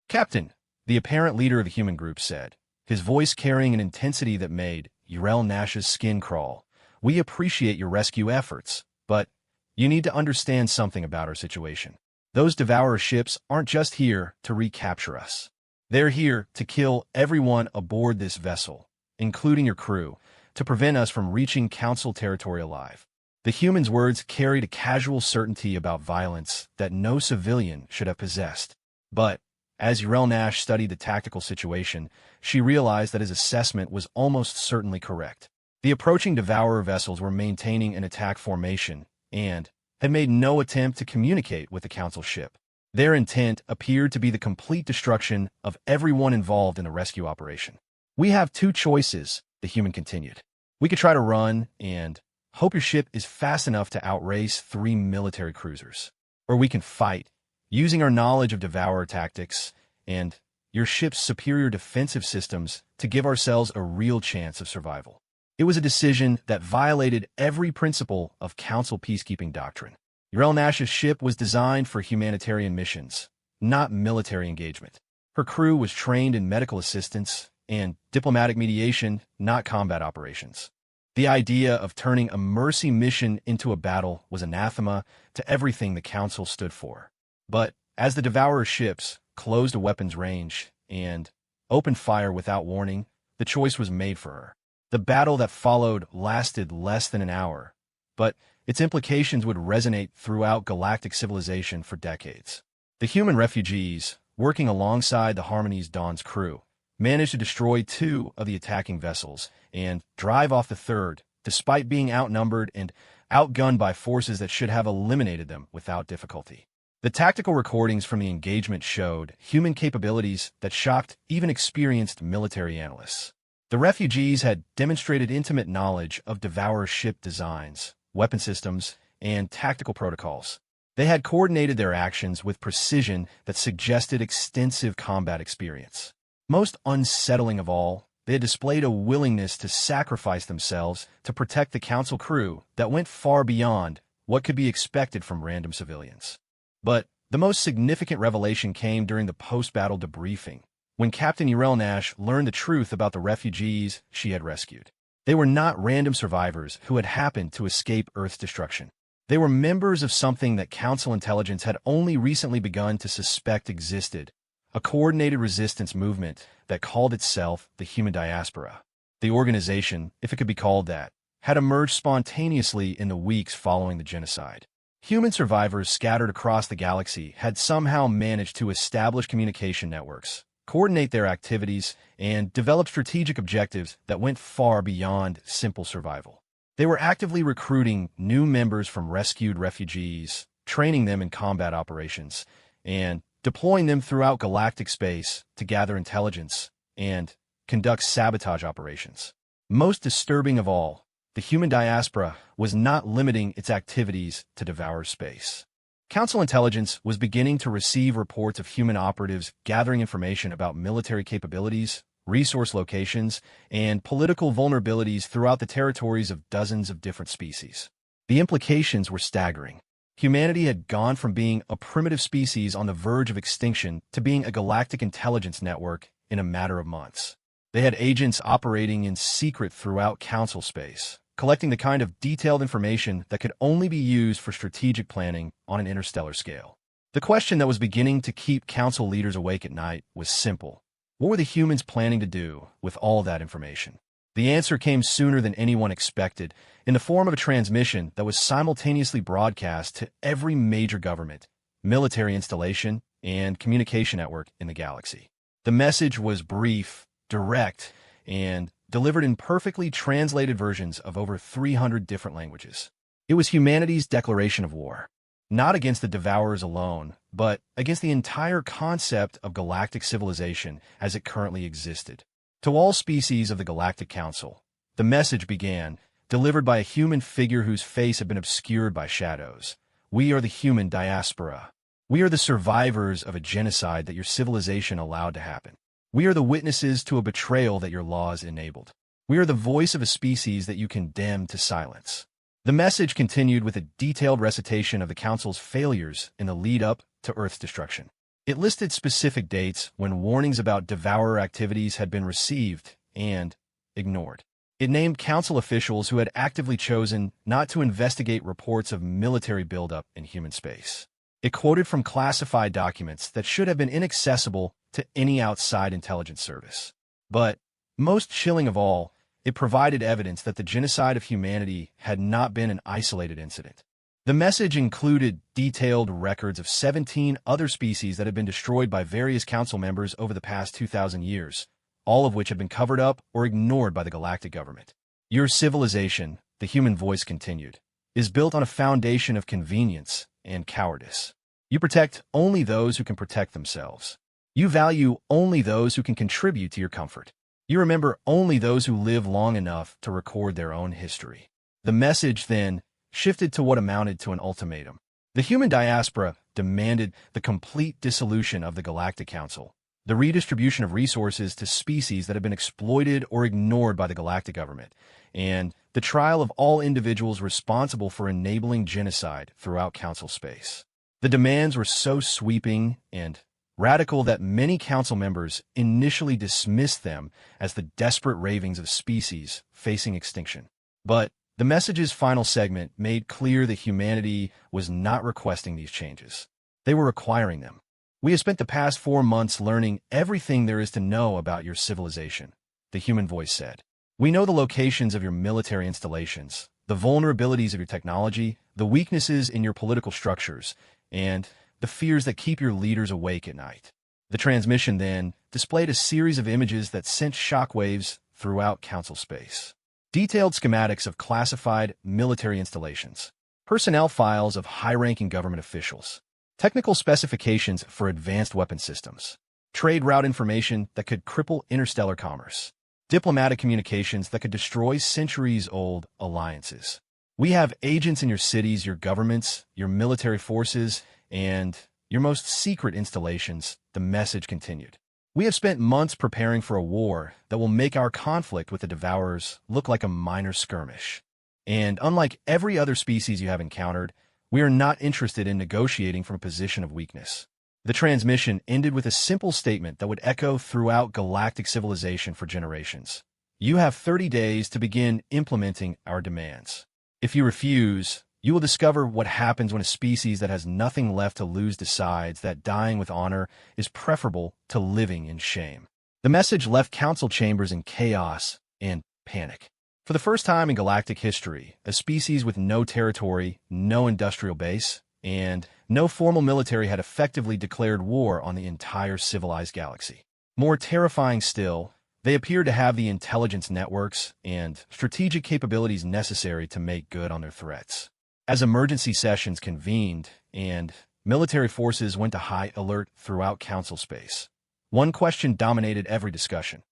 "Captain," the apparent leader of the human group said, his voice carrying an intensity that made Urel Nash's skin crawl, "we appreciate your rescue efforts, but you need to understand something about our situation. Those Devourer ships aren't just here to recapture us. They're here to kill everyone aboard this vessel, including your crew, to prevent us from reaching Council territory alive." The human's words carried a casual certainty about violence that no civilian should have possessed. But As Urel Nash studied the tactical situation, she realized that his assessment was almost certainly correct. The approaching Devourer vessels were maintaining an attack formation and had made no attempt to communicate with the Council ship. Their intent appeared to be the complete destruction of everyone involved in the rescue operation. "We have two choices," the human continued. "We could try to run and hope your ship is fast enough to outrace 3 military cruisers. Or we can fight, using our knowledge of Devourer tactics and your ship's superior defensive systems to give ourselves a real chance of survival." It was a decision that violated every principle of Council peacekeeping doctrine. Urel Nash's ship was designed for humanitarian missions, not military engagement. Her crew was trained in medical assistance and diplomatic mediation, not combat operations. The idea of turning a mercy mission into a battle was anathema to everything the Council stood for. But as the Devourer ships closed a weapons range and opened fire without warning, the choice was made for her. The battle that followed lasted less than an hour, but its implications would resonate throughout galactic civilization for decades. The human refugees, working alongside the Harmony's Dawn's crew, managed to destroy 2 of the attacking vessels and drive off the third, despite being outnumbered and outgunned by forces that should have eliminated them without difficulty. The tactical recordings from the engagement showed human capabilities that shocked even experienced military analysts. The refugees had demonstrated intimate knowledge of Devourer ship designs, weapon systems, and tactical protocols. They had coordinated their actions with precision that suggested extensive combat experience. Most unsettling of all, they had displayed a willingness to sacrifice themselves to protect the Council crew that went far beyond what could be expected from random civilians. But the most significant revelation came during the post-battle debriefing, when Captain Urel Nash learned the truth about the refugees she had rescued. They were not random survivors who had happened to escape Earth's destruction. They were members of something that Council intelligence had only recently begun to suspect existed, a coordinated resistance movement that called itself the Human Diaspora. The organization, if it could be called that, had emerged spontaneously in the weeks following the genocide. Human survivors scattered across the galaxy had somehow managed to establish communication networks, coordinate their activities, and develop strategic objectives that went far beyond simple survival. They were actively recruiting new members from rescued refugees, training them in combat operations, and deploying them throughout galactic space to gather intelligence and conduct sabotage operations. Most disturbing of all, the Human Diaspora was not limiting its activities to Devourer space. Council intelligence was beginning to receive reports of human operatives gathering information about military capabilities, resource locations, and political vulnerabilities throughout the territories of dozens of different species. The implications were staggering. Humanity had gone from being a primitive species on the verge of extinction to being a galactic intelligence network in a matter of months. They had agents operating in secret throughout Council space, collecting the kind of detailed information that could only be used for strategic planning on an interstellar scale. The question that was beginning to keep Council leaders awake at night was simple. What were the humans planning to do with all that information? The answer came sooner than anyone expected, in the form of a transmission that was simultaneously broadcast to every major government, military installation, and communication network in the galaxy. The message was brief, direct, and delivered in perfectly translated versions of over 300 different languages. It was humanity's declaration of war, not against the Devourers alone, but against the entire concept of galactic civilization as it currently existed. To all species of the Galactic Council, the message began, delivered by a human figure whose face had been obscured by shadows. "We are the Human Diaspora. We are the survivors of a genocide that your civilization allowed to happen. We are the witnesses to a betrayal that your laws enabled. We are the voice of a species that you condemned to silence." The message continued with a detailed recitation of the Council's failures in the lead-up to Earth's destruction. It listed specific dates when warnings about Devourer activities had been received and ignored. It named Council officials who had actively chosen not to investigate reports of military buildup in human space. It quoted from classified documents that should have been inaccessible to any outside intelligence service. But, most chilling of all, it provided evidence that the genocide of humanity had not been an isolated incident. The message included detailed records of 17 other species that had been destroyed by various council members over the past 2,000 years, all of which have been covered up or ignored by the galactic government. Your civilization, the human voice continued, is built on a foundation of convenience and cowardice. You protect only those who can protect themselves. You value only those who can contribute to your comfort. You remember only those who live long enough to record their own history. The message, then, shifted to what amounted to an ultimatum. The human diaspora demanded the complete dissolution of the Galactic Council, the redistribution of resources to species that had been exploited or ignored by the galactic government, and the trial of all individuals responsible for enabling genocide throughout Council space. The demands were so sweeping and radical that many council members initially dismissed them as the desperate ravings of species facing extinction. But the message's final segment made clear that humanity was not requesting these changes. They were requiring them. We have spent the past 4 months learning everything there is to know about your civilization, the human voice said. We know the locations of your military installations, the vulnerabilities of your technology, the weaknesses in your political structures, and the fears that keep your leaders awake at night. The transmission then displayed a series of images that sent shockwaves throughout council space. Detailed schematics of classified military installations, personnel files of high-ranking government officials, technical specifications for advanced weapon systems, trade route information that could cripple interstellar commerce, diplomatic communications that could destroy centuries-old alliances. We have agents in your cities, your governments, your military forces, and your most secret installations, the message continued. We have spent months preparing for a war that will make our conflict with the Devourers look like a minor skirmish. And unlike every other species you have encountered, we are not interested in negotiating from a position of weakness. The transmission ended with a simple statement that would echo throughout galactic civilization for generations. You have 30 days to begin implementing our demands. If you refuse, you will discover what happens when a species that has nothing left to lose decides that dying with honor is preferable to living in shame. The message left council chambers in chaos and panic. For the first time in galactic history, a species with no territory, no industrial base, and no formal military had effectively declared war on the entire civilized galaxy. More terrifying still, they appeared to have the intelligence networks and strategic capabilities necessary to make good on their threats. As emergency sessions convened and military forces went to high alert throughout council space, one question dominated every discussion.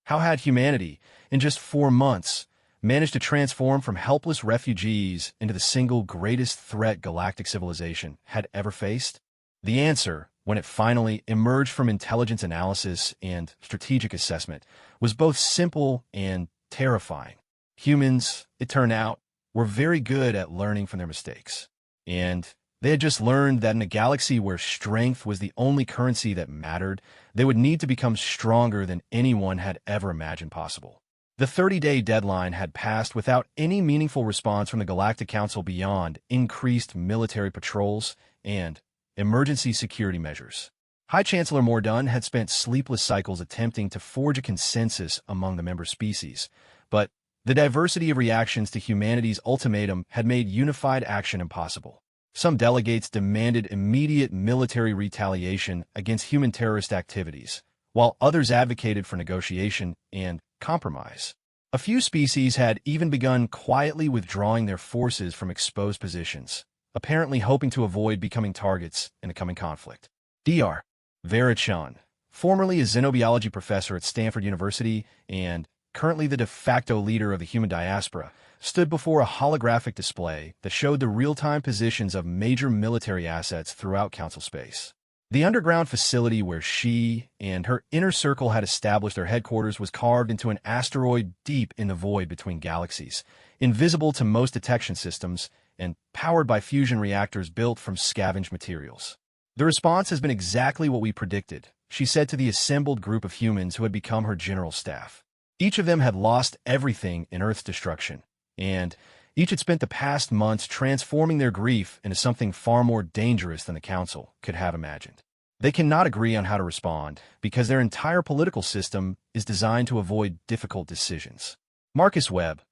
How had humanity, in just 4 months, managed to transform from helpless refugees into the single greatest threat galactic civilization had ever faced? The answer, when it finally emerged from intelligence analysis and strategic assessment, was both simple and terrifying. Humans, it turned out, were very good at learning from their mistakes. And they had just learned that in a galaxy where strength was the only currency that mattered, they would need to become stronger than anyone had ever imagined possible. The 30-day deadline had passed without any meaningful response from the Galactic Council beyond increased military patrols and emergency security measures. High Chancellor Mordun had spent sleepless cycles attempting to forge a consensus among the member species, but the diversity of reactions to humanity's ultimatum had made unified action impossible. Some delegates demanded immediate military retaliation against human terrorist activities, while others advocated for negotiation and compromise. A few species had even begun quietly withdrawing their forces from exposed positions, apparently hoping to avoid becoming targets in the coming conflict. Dr. Vera Chun, formerly a xenobiology professor at Stanford University and currently the de facto leader of the human diaspora, stood before a holographic display that showed the real-time positions of major military assets throughout council space. The underground facility where she and her inner circle had established their headquarters was carved into an asteroid deep in the void between galaxies, invisible to most detection systems, and powered by fusion reactors built from scavenged materials. The response has been exactly what we predicted, she said to the assembled group of humans who had become her general staff. Each of them had lost everything in Earth's destruction, and each had spent the past months transforming their grief into something far more dangerous than the Council could have imagined. They cannot agree on how to respond because their entire political system is designed to avoid difficult decisions. Marcus Webb,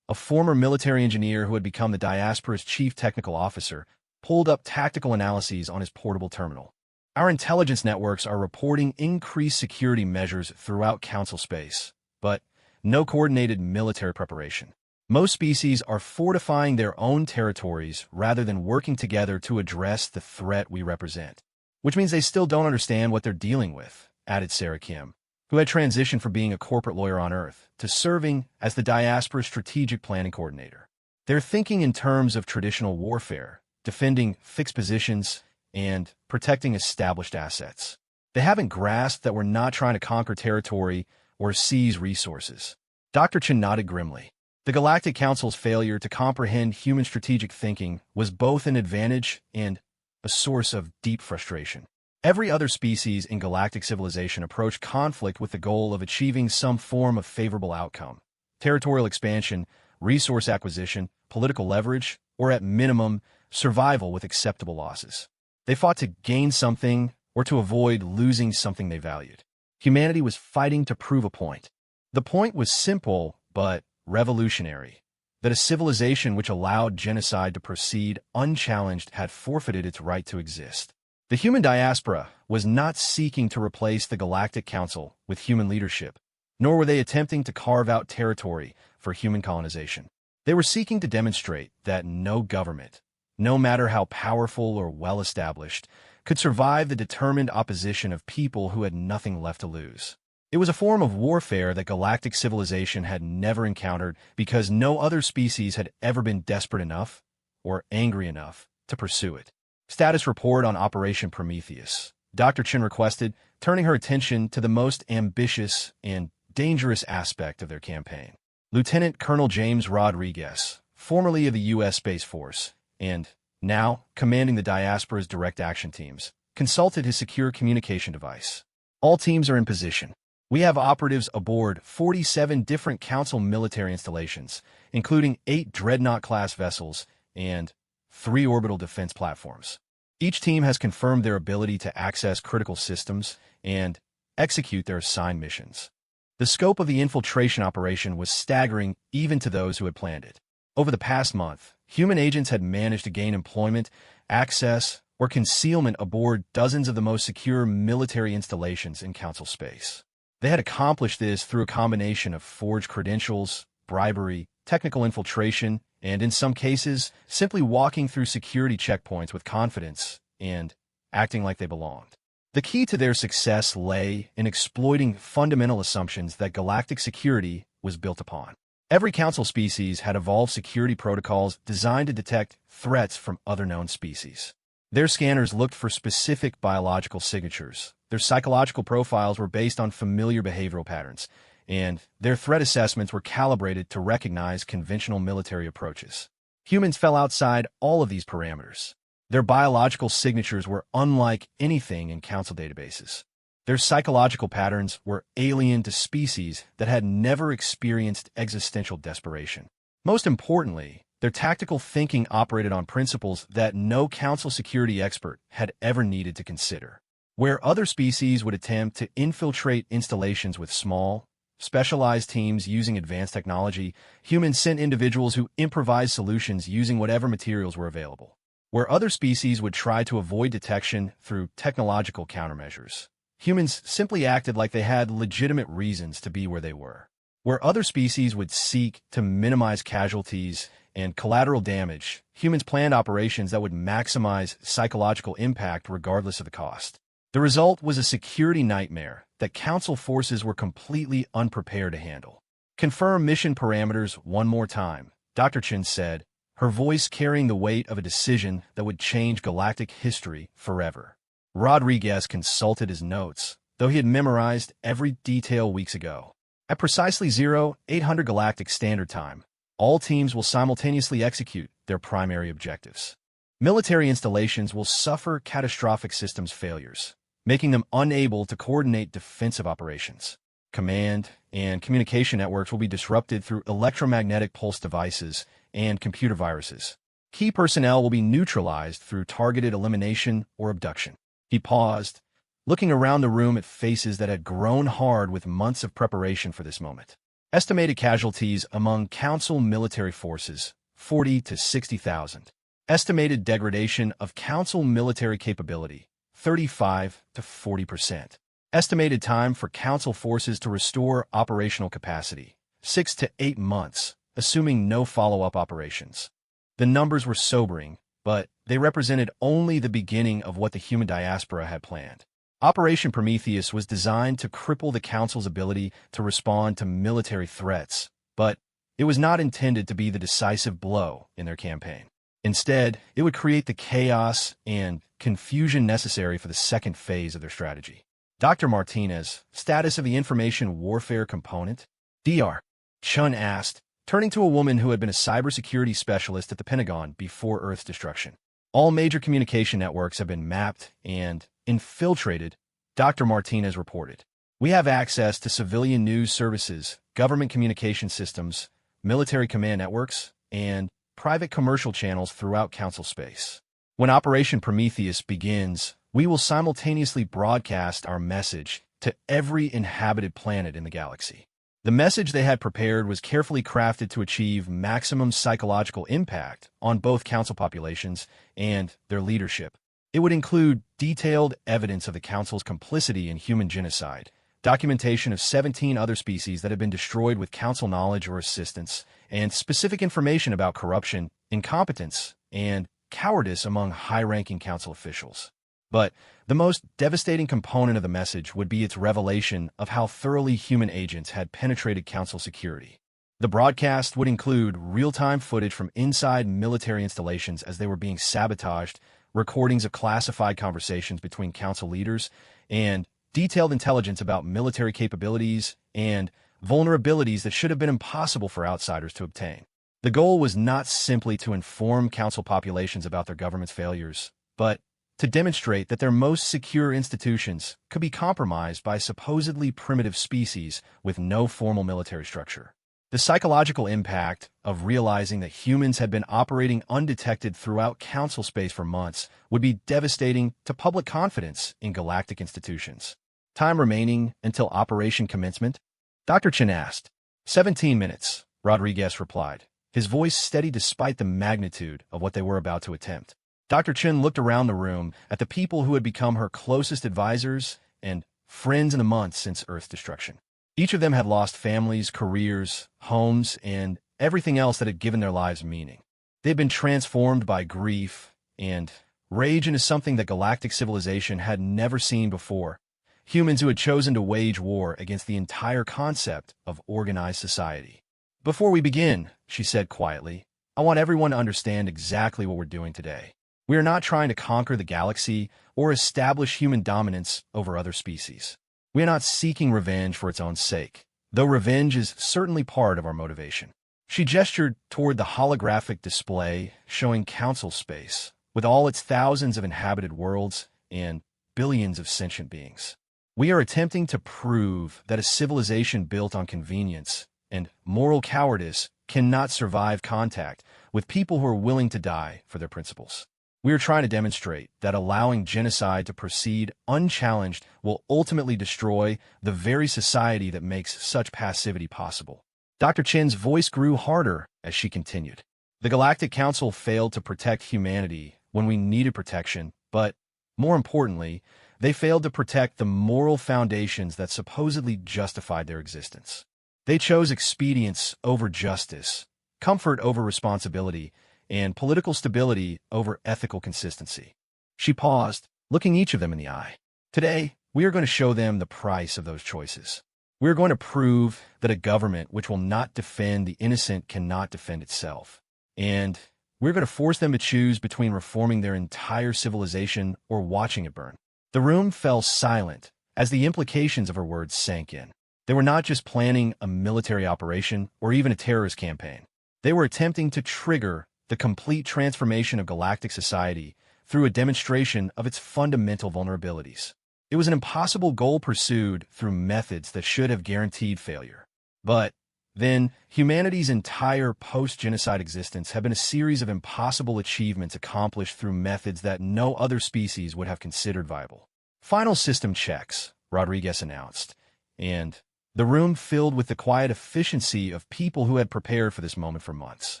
a former military engineer who had become the diaspora's chief technical officer, pulled up tactical analyses on his portable terminal. Our intelligence networks are reporting increased security measures throughout Council space, but no coordinated military preparation. Most species are fortifying their own territories rather than working together to address the threat we represent. Which means they still don't understand what they're dealing with, added Sarah Kim, who had transitioned from being a corporate lawyer on Earth to serving as the diaspora's strategic planning coordinator. They're thinking in terms of traditional warfare, defending fixed positions, and protecting established assets. They haven't grasped that we're not trying to conquer territory or seize resources. Dr. Chen nodded grimly. The Galactic Council's failure to comprehend human strategic thinking was both an advantage and a source of deep frustration. Every other species in galactic civilization approached conflict with the goal of achieving some form of favorable outcome: territorial expansion, resource acquisition, political leverage, or at minimum, survival with acceptable losses. They fought to gain something or to avoid losing something they valued. Humanity was fighting to prove a point. The point was simple, but revolutionary: that a civilization which allowed genocide to proceed unchallenged had forfeited its right to exist. The human diaspora was not seeking to replace the Galactic Council with human leadership, nor were they attempting to carve out territory for human colonization. They were seeking to demonstrate that no government, no matter how powerful or well-established, could survive the determined opposition of people who had nothing left to lose. It was a form of warfare that galactic civilization had never encountered because no other species had ever been desperate enough or angry enough to pursue it. Status report on Operation Prometheus, Dr. Chen requested, turning her attention to the most ambitious and dangerous aspect of their campaign. Lieutenant Colonel James Rodriguez, formerly of the U.S. Space Force, and now commanding the diaspora's direct action teams, consulted his secure communication device. All teams are in position. We have operatives aboard 47 different Council military installations, including 8 Dreadnought-class vessels and 3 orbital defense platforms. Each team has confirmed their ability to access critical systems and execute their assigned missions. The scope of the infiltration operation was staggering even to those who had planned it. Over the past month, human agents had managed to gain employment, access, or concealment aboard dozens of the most secure military installations in Council space. They had accomplished this through a combination of forged credentials, bribery, technical infiltration, and in some cases, simply walking through security checkpoints with confidence and acting like they belonged. The key to their success lay in exploiting fundamental assumptions that galactic security was built upon. Every Council species had evolved security protocols designed to detect threats from other known species. Their scanners looked for specific biological signatures. Their psychological profiles were based on familiar behavioral patterns, and their threat assessments were calibrated to recognize conventional military approaches. Humans fell outside all of these parameters. Their biological signatures were unlike anything in Council databases. Their psychological patterns were alien to species that had never experienced existential desperation. Most importantly, their tactical thinking operated on principles that no Council security expert had ever needed to consider. Where other species would attempt to infiltrate installations with small, specialized teams using advanced technology, humans sent individuals who improvised solutions using whatever materials were available. Where other species would try to avoid detection through technological countermeasures, humans simply acted like they had legitimate reasons to be where they were. Where other species would seek to minimize casualties and collateral damage, humans planned operations that would maximize psychological impact regardless of the cost. The result was a security nightmare that Council forces were completely unprepared to handle. Confirm mission parameters one more time, Dr. Chen said, her voice carrying the weight of a decision that would change galactic history forever. Rodriguez consulted his notes, though he had memorized every detail weeks ago. At precisely 0800 Galactic Standard Time, all teams will simultaneously execute their primary objectives. Military installations will suffer catastrophic systems failures, making them unable to coordinate defensive operations. Command and communication networks will be disrupted through electromagnetic pulse devices and computer viruses. Key personnel will be neutralized through targeted elimination or abduction. He paused, looking around the room at faces that had grown hard with months of preparation for this moment. Estimated casualties among Council military forces, 40 to 60,000. Estimated degradation of Council military capability, 35 to 40%. Estimated time for Council forces to restore operational capacity, 6 to 8 months, assuming no follow-up operations. The numbers were sobering, but they represented only the beginning of what the human diaspora had planned. Operation Prometheus was designed to cripple the Council's ability to respond to military threats, but it was not intended to be the decisive blow in their campaign. Instead, it would create the chaos and confusion necessary for the second phase of their strategy. Dr. Martinez, status of the information warfare component? Dr. Chun asked, turning to a woman who had been a cybersecurity specialist at the Pentagon before Earth's destruction. All major communication networks have been mapped and infiltrated, Dr. Martinez reported. We have access to civilian news services, government communication systems, military command networks, and private commercial channels throughout Council space. When Operation Prometheus begins, we will simultaneously broadcast our message to every inhabited planet in the galaxy. The message they had prepared was carefully crafted to achieve maximum psychological impact on both Council populations and their leadership. It would include detailed evidence of the Council's complicity in human genocide, documentation of 17 other species that had been destroyed with Council knowledge or assistance, and specific information about corruption, incompetence, and cowardice among high-ranking Council officials. But the most devastating component of the message would be its revelation of how thoroughly human agents had penetrated Council security. The broadcast would include real-time footage from inside military installations as they were being sabotaged, recordings of classified conversations between Council leaders, and detailed intelligence about military capabilities and vulnerabilities that should have been impossible for outsiders to obtain. The goal was not simply to inform Council populations about their government's failures, but to demonstrate that their most secure institutions could be compromised by supposedly primitive species with no formal military structure. The psychological impact of realizing that humans had been operating undetected throughout Council space for months would be devastating to public confidence in galactic institutions. Time remaining until operation commencement? Dr. Chen asked. 17 minutes, Rodriguez replied, his voice steady despite the magnitude of what they were about to attempt. Dr. Chen looked around the room at the people who had become her closest advisors and friends in the months since Earth's destruction. Each of them had lost families, careers, homes, and everything else that had given their lives meaning. They had been transformed by grief and rage into something that galactic civilization had never seen before. Humans who had chosen to wage war against the entire concept of organized society. Before we begin, she said quietly, I want everyone to understand exactly what we're doing today. We are not trying to conquer the galaxy or establish human dominance over other species. We are not seeking revenge for its own sake, though revenge is certainly part of our motivation. She gestured toward the holographic display showing Council space, with all its thousands of inhabited worlds and billions of sentient beings. We are attempting to prove that a civilization built on convenience and moral cowardice cannot survive contact with people who are willing to die for their principles. We are trying to demonstrate that allowing genocide to proceed unchallenged will ultimately destroy the very society that makes such passivity possible. Dr. Chen's voice grew harder as she continued. The Galactic Council failed to protect humanity when we needed protection, but, more importantly, they failed to protect the moral foundations that supposedly justified their existence. They chose expedience over justice, comfort over responsibility, and political stability over ethical consistency. She paused, looking each of them in the eye. Today, we are going to show them the price of those choices. We are going to prove that a government which will not defend the innocent cannot defend itself. And we're going to force them to choose between reforming their entire civilization or watching it burn. The room fell silent as the implications of her words sank in. They were not just planning a military operation or even a terrorist campaign. They were attempting to trigger the complete transformation of galactic society through a demonstration of its fundamental vulnerabilities. It was an impossible goal pursued through methods that should have guaranteed failure. But then, humanity's entire post-genocide existence had been a series of impossible achievements accomplished through methods that no other species would have considered viable. Final system checks, Rodriguez announced, and the room filled with the quiet efficiency of people who had prepared for this moment for months.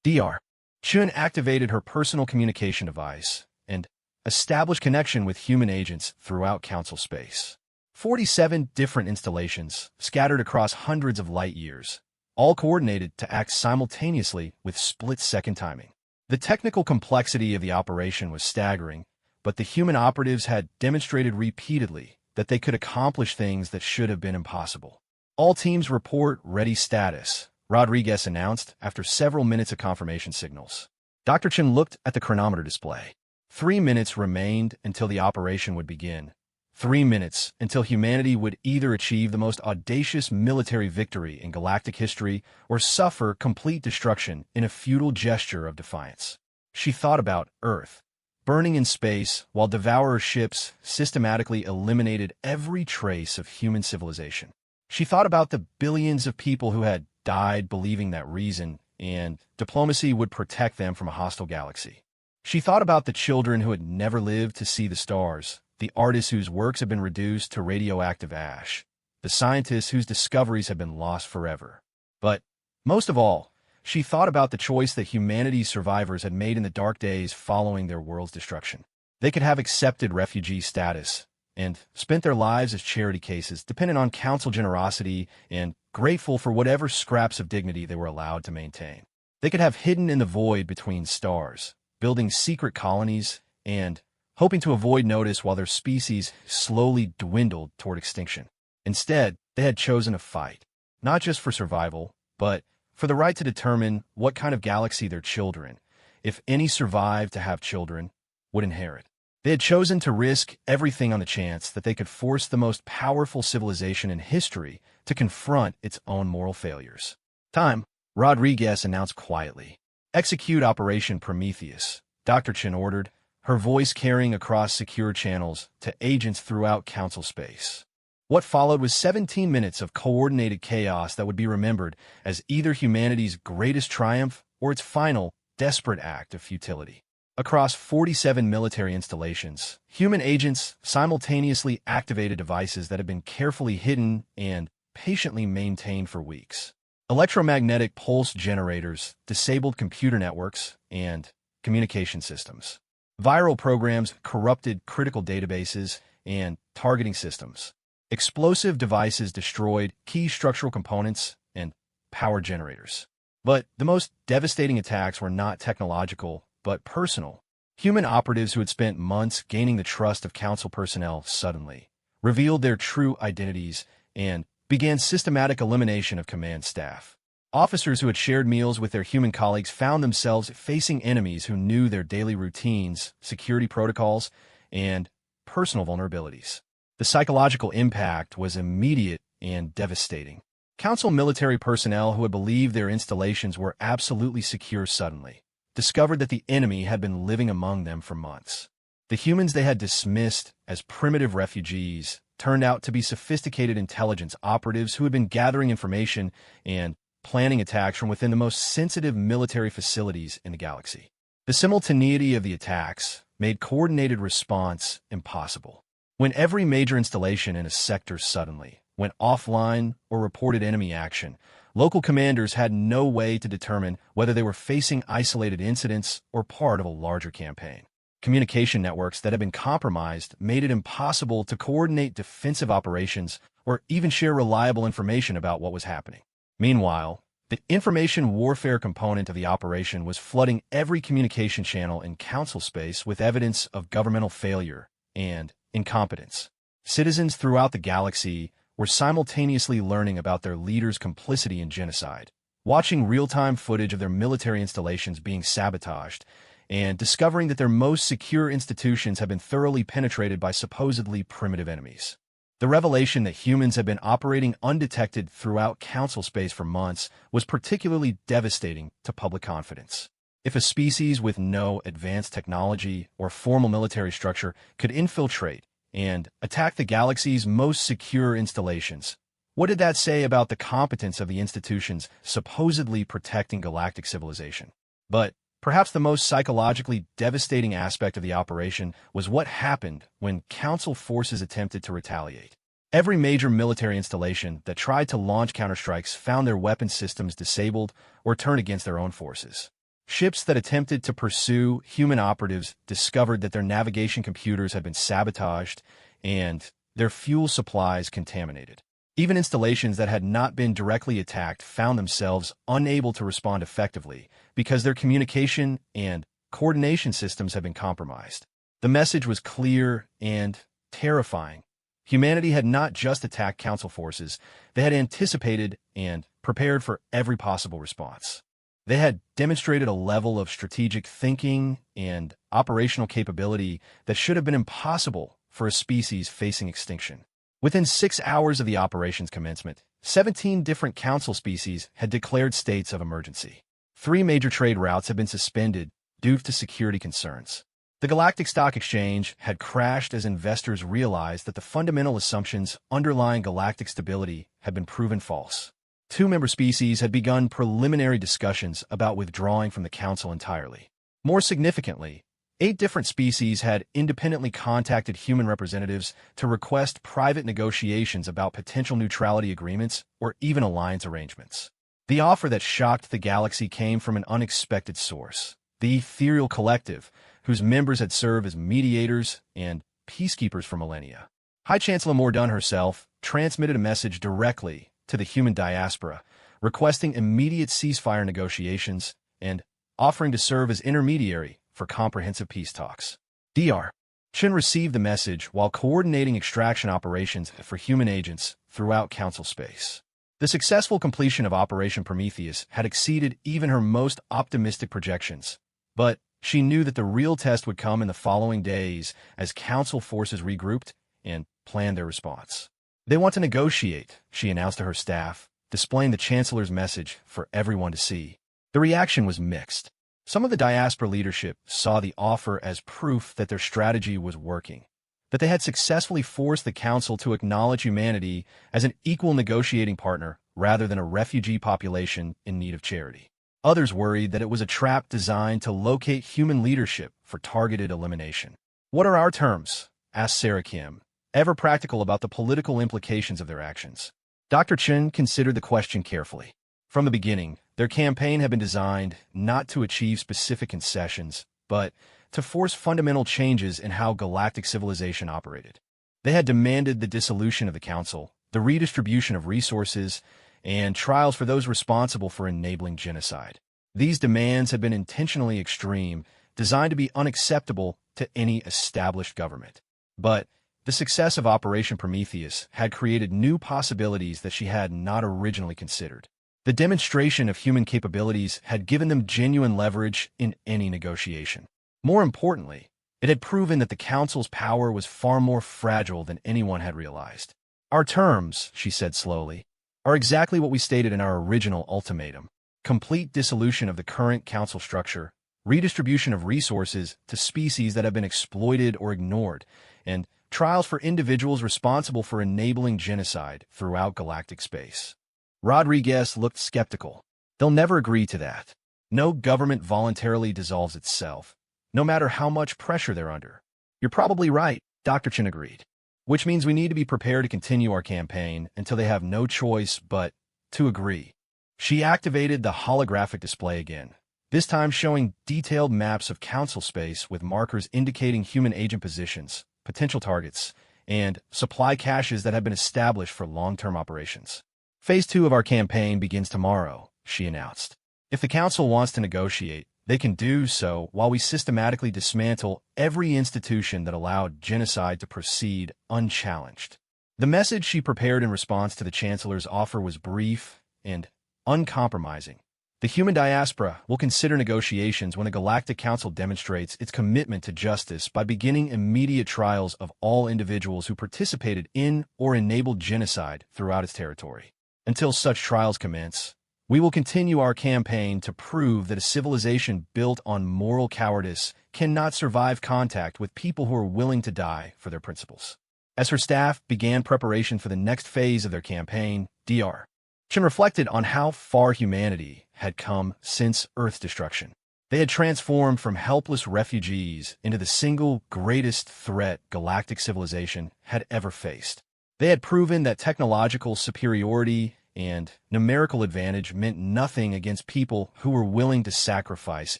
Dr. Chun activated her personal communication device and established connection with human agents throughout council space. 47 different installations scattered across hundreds of light years, all coordinated to act simultaneously with split-second timing. The technical complexity of the operation was staggering, but the human operatives had demonstrated repeatedly that they could accomplish things that should have been impossible. All teams report ready status, Rodriguez announced after several minutes of confirmation signals. Dr. Chen looked at the chronometer display. 3 minutes remained until the operation would begin. 3 minutes until humanity would either achieve the most audacious military victory in galactic history or suffer complete destruction in a futile gesture of defiance. She thought about Earth, burning in space while devourer ships systematically eliminated every trace of human civilization. She thought about the billions of people who had died believing that reason and diplomacy would protect them from a hostile galaxy. She thought about the children who had never lived to see the stars, the artists whose works had been reduced to radioactive ash, the scientists whose discoveries had been lost forever. But, most of all, she thought about the choice that humanity's survivors had made in the dark days following their world's destruction. They could have accepted refugee status and spent their lives as charity cases, dependent on council generosity and grateful for whatever scraps of dignity they were allowed to maintain. They could have hidden in the void between stars, building secret colonies and hoping to avoid notice while their species slowly dwindled toward extinction. Instead, they had chosen a fight, not just for survival, but for the right to determine what kind of galaxy their children, if any survived to have children, would inherit. They had chosen to risk everything on the chance that they could force the most powerful civilization in history to confront its own moral failures. Time, Rodriguez announced quietly. Execute Operation Prometheus, Dr. Chen ordered, her voice carrying across secure channels to agents throughout council space. What followed was 17 minutes of coordinated chaos that would be remembered as either humanity's greatest triumph or its final, desperate act of futility. Across 47 military installations, human agents simultaneously activated devices that had been carefully hidden and patiently maintained for weeks. Electromagnetic pulse generators disabled computer networks and communication systems. Viral programs corrupted critical databases and targeting systems. Explosive devices destroyed key structural components and power generators. But the most devastating attacks were not technological, but personal. Human operatives who had spent months gaining the trust of council personnel suddenly revealed their true identities and began systematic elimination of command staff. Officers who had shared meals with their human colleagues found themselves facing enemies who knew their daily routines, security protocols, and personal vulnerabilities. The psychological impact was immediate and devastating. Council military personnel who had believed their installations were absolutely secure suddenly discovered that the enemy had been living among them for months. The humans they had dismissed as primitive refugees turned out to be sophisticated intelligence operatives who had been gathering information and planning attacks from within the most sensitive military facilities in the galaxy. The simultaneity of the attacks made coordinated response impossible. When every major installation in a sector suddenly went offline or reported enemy action, local commanders had no way to determine whether they were facing isolated incidents or part of a larger campaign. Communication networks that had been compromised made it impossible to coordinate defensive operations or even share reliable information about what was happening. Meanwhile, the information warfare component of the operation was flooding every communication channel in council space with evidence of governmental failure and incompetence. Citizens throughout the galaxy were simultaneously learning about their leaders' complicity in genocide, watching real-time footage of their military installations being sabotaged, and discovering that their most secure institutions had been thoroughly penetrated by supposedly primitive enemies. The revelation that humans had been operating undetected throughout council space for months was particularly devastating to public confidence. If a species with no advanced technology or formal military structure could infiltrate and attack the galaxy's most secure installations, what did that say about the competence of the institutions supposedly protecting galactic civilization? But perhaps the most psychologically devastating aspect of the operation was what happened when council forces attempted to retaliate. Every major military installation that tried to launch counterstrikes found their weapon systems disabled or turned against their own forces. Ships that attempted to pursue human operatives discovered that their navigation computers had been sabotaged and their fuel supplies contaminated. Even installations that had not been directly attacked found themselves unable to respond effectively because their communication and coordination systems had been compromised. The message was clear and terrifying. Humanity had not just attacked Council forces, they had anticipated and prepared for every possible response. They had demonstrated a level of strategic thinking and operational capability that should have been impossible for a species facing extinction. Within 6 hours of the operation's commencement, 17 different Council species had declared states of emergency. 3 major trade routes had been suspended due to security concerns. The Galactic Stock Exchange had crashed as investors realized that the fundamental assumptions underlying galactic stability had been proven false. 2 member species had begun preliminary discussions about withdrawing from the Council entirely. More significantly, 8 different species had independently contacted human representatives to request private negotiations about potential neutrality agreements or even alliance arrangements. The offer that shocked the galaxy came from an unexpected source: the Ethereal Collective, whose members had served as mediators and peacekeepers for millennia. High Chancellor Mordun herself transmitted a message directly to the human diaspora, requesting immediate ceasefire negotiations and offering to serve as intermediary for comprehensive peace talks. Dr. Chen received the message while coordinating extraction operations for human agents throughout Council space. The successful completion of Operation Prometheus had exceeded even her most optimistic projections, but she knew that the real test would come in the following days as Council forces regrouped and planned their response. "They want to negotiate," she announced to her staff, displaying the Chancellor's message for everyone to see. The reaction was mixed. Some of the diaspora leadership saw the offer as proof that their strategy was working, that they had successfully forced the Council to acknowledge humanity as an equal negotiating partner rather than a refugee population in need of charity. Others worried that it was a trap designed to locate human leadership for targeted elimination. "What are our terms?" asked Sarah Kim, ever practical about the political implications of their actions. Dr. Chen considered the question carefully. From the beginning, their campaign had been designed not to achieve specific concessions, but to force fundamental changes in how galactic civilization operated. They had demanded the dissolution of the Council, the redistribution of resources, and trials for those responsible for enabling genocide. These demands had been intentionally extreme, designed to be unacceptable to any established government. But the success of Operation Prometheus had created new possibilities that she had not originally considered. The demonstration of human capabilities had given them genuine leverage in any negotiation. More importantly, it had proven that the Council's power was far more fragile than anyone had realized. "Our terms," she said slowly, "are exactly what we stated in our original ultimatum: complete dissolution of the current Council structure, redistribution of resources to species that have been exploited or ignored, and trials for individuals responsible for enabling genocide throughout galactic space." Rodriguez looked skeptical. "They'll never agree to that. No government voluntarily dissolves itself, no matter how much pressure they're under." "You're probably right," Dr. Chen agreed. "Which means we need to be prepared to continue our campaign until they have no choice but to agree." She activated the holographic display again, this time showing detailed maps of Council space with markers indicating human agent positions, potential targets, and supply caches that have been established for long-term operations. "Phase 2 of our campaign begins tomorrow," she announced. "If the Council wants to negotiate, they can do so while we systematically dismantle every institution that allowed genocide to proceed unchallenged." The message she prepared in response to the Chancellor's offer was brief and uncompromising. "The human diaspora will consider negotiations when the Galactic Council demonstrates its commitment to justice by beginning immediate trials of all individuals who participated in or enabled genocide throughout its territory. Until such trials commence, we will continue our campaign to prove that a civilization built on moral cowardice cannot survive contact with people who are willing to die for their principles." As her staff began preparation for the next phase of their campaign, Dr. Chen reflected on how far humanity had come since Earth's destruction. They had transformed from helpless refugees into the single greatest threat galactic civilization had ever faced. They had proven that technological superiority and numerical advantage meant nothing against people who were willing to sacrifice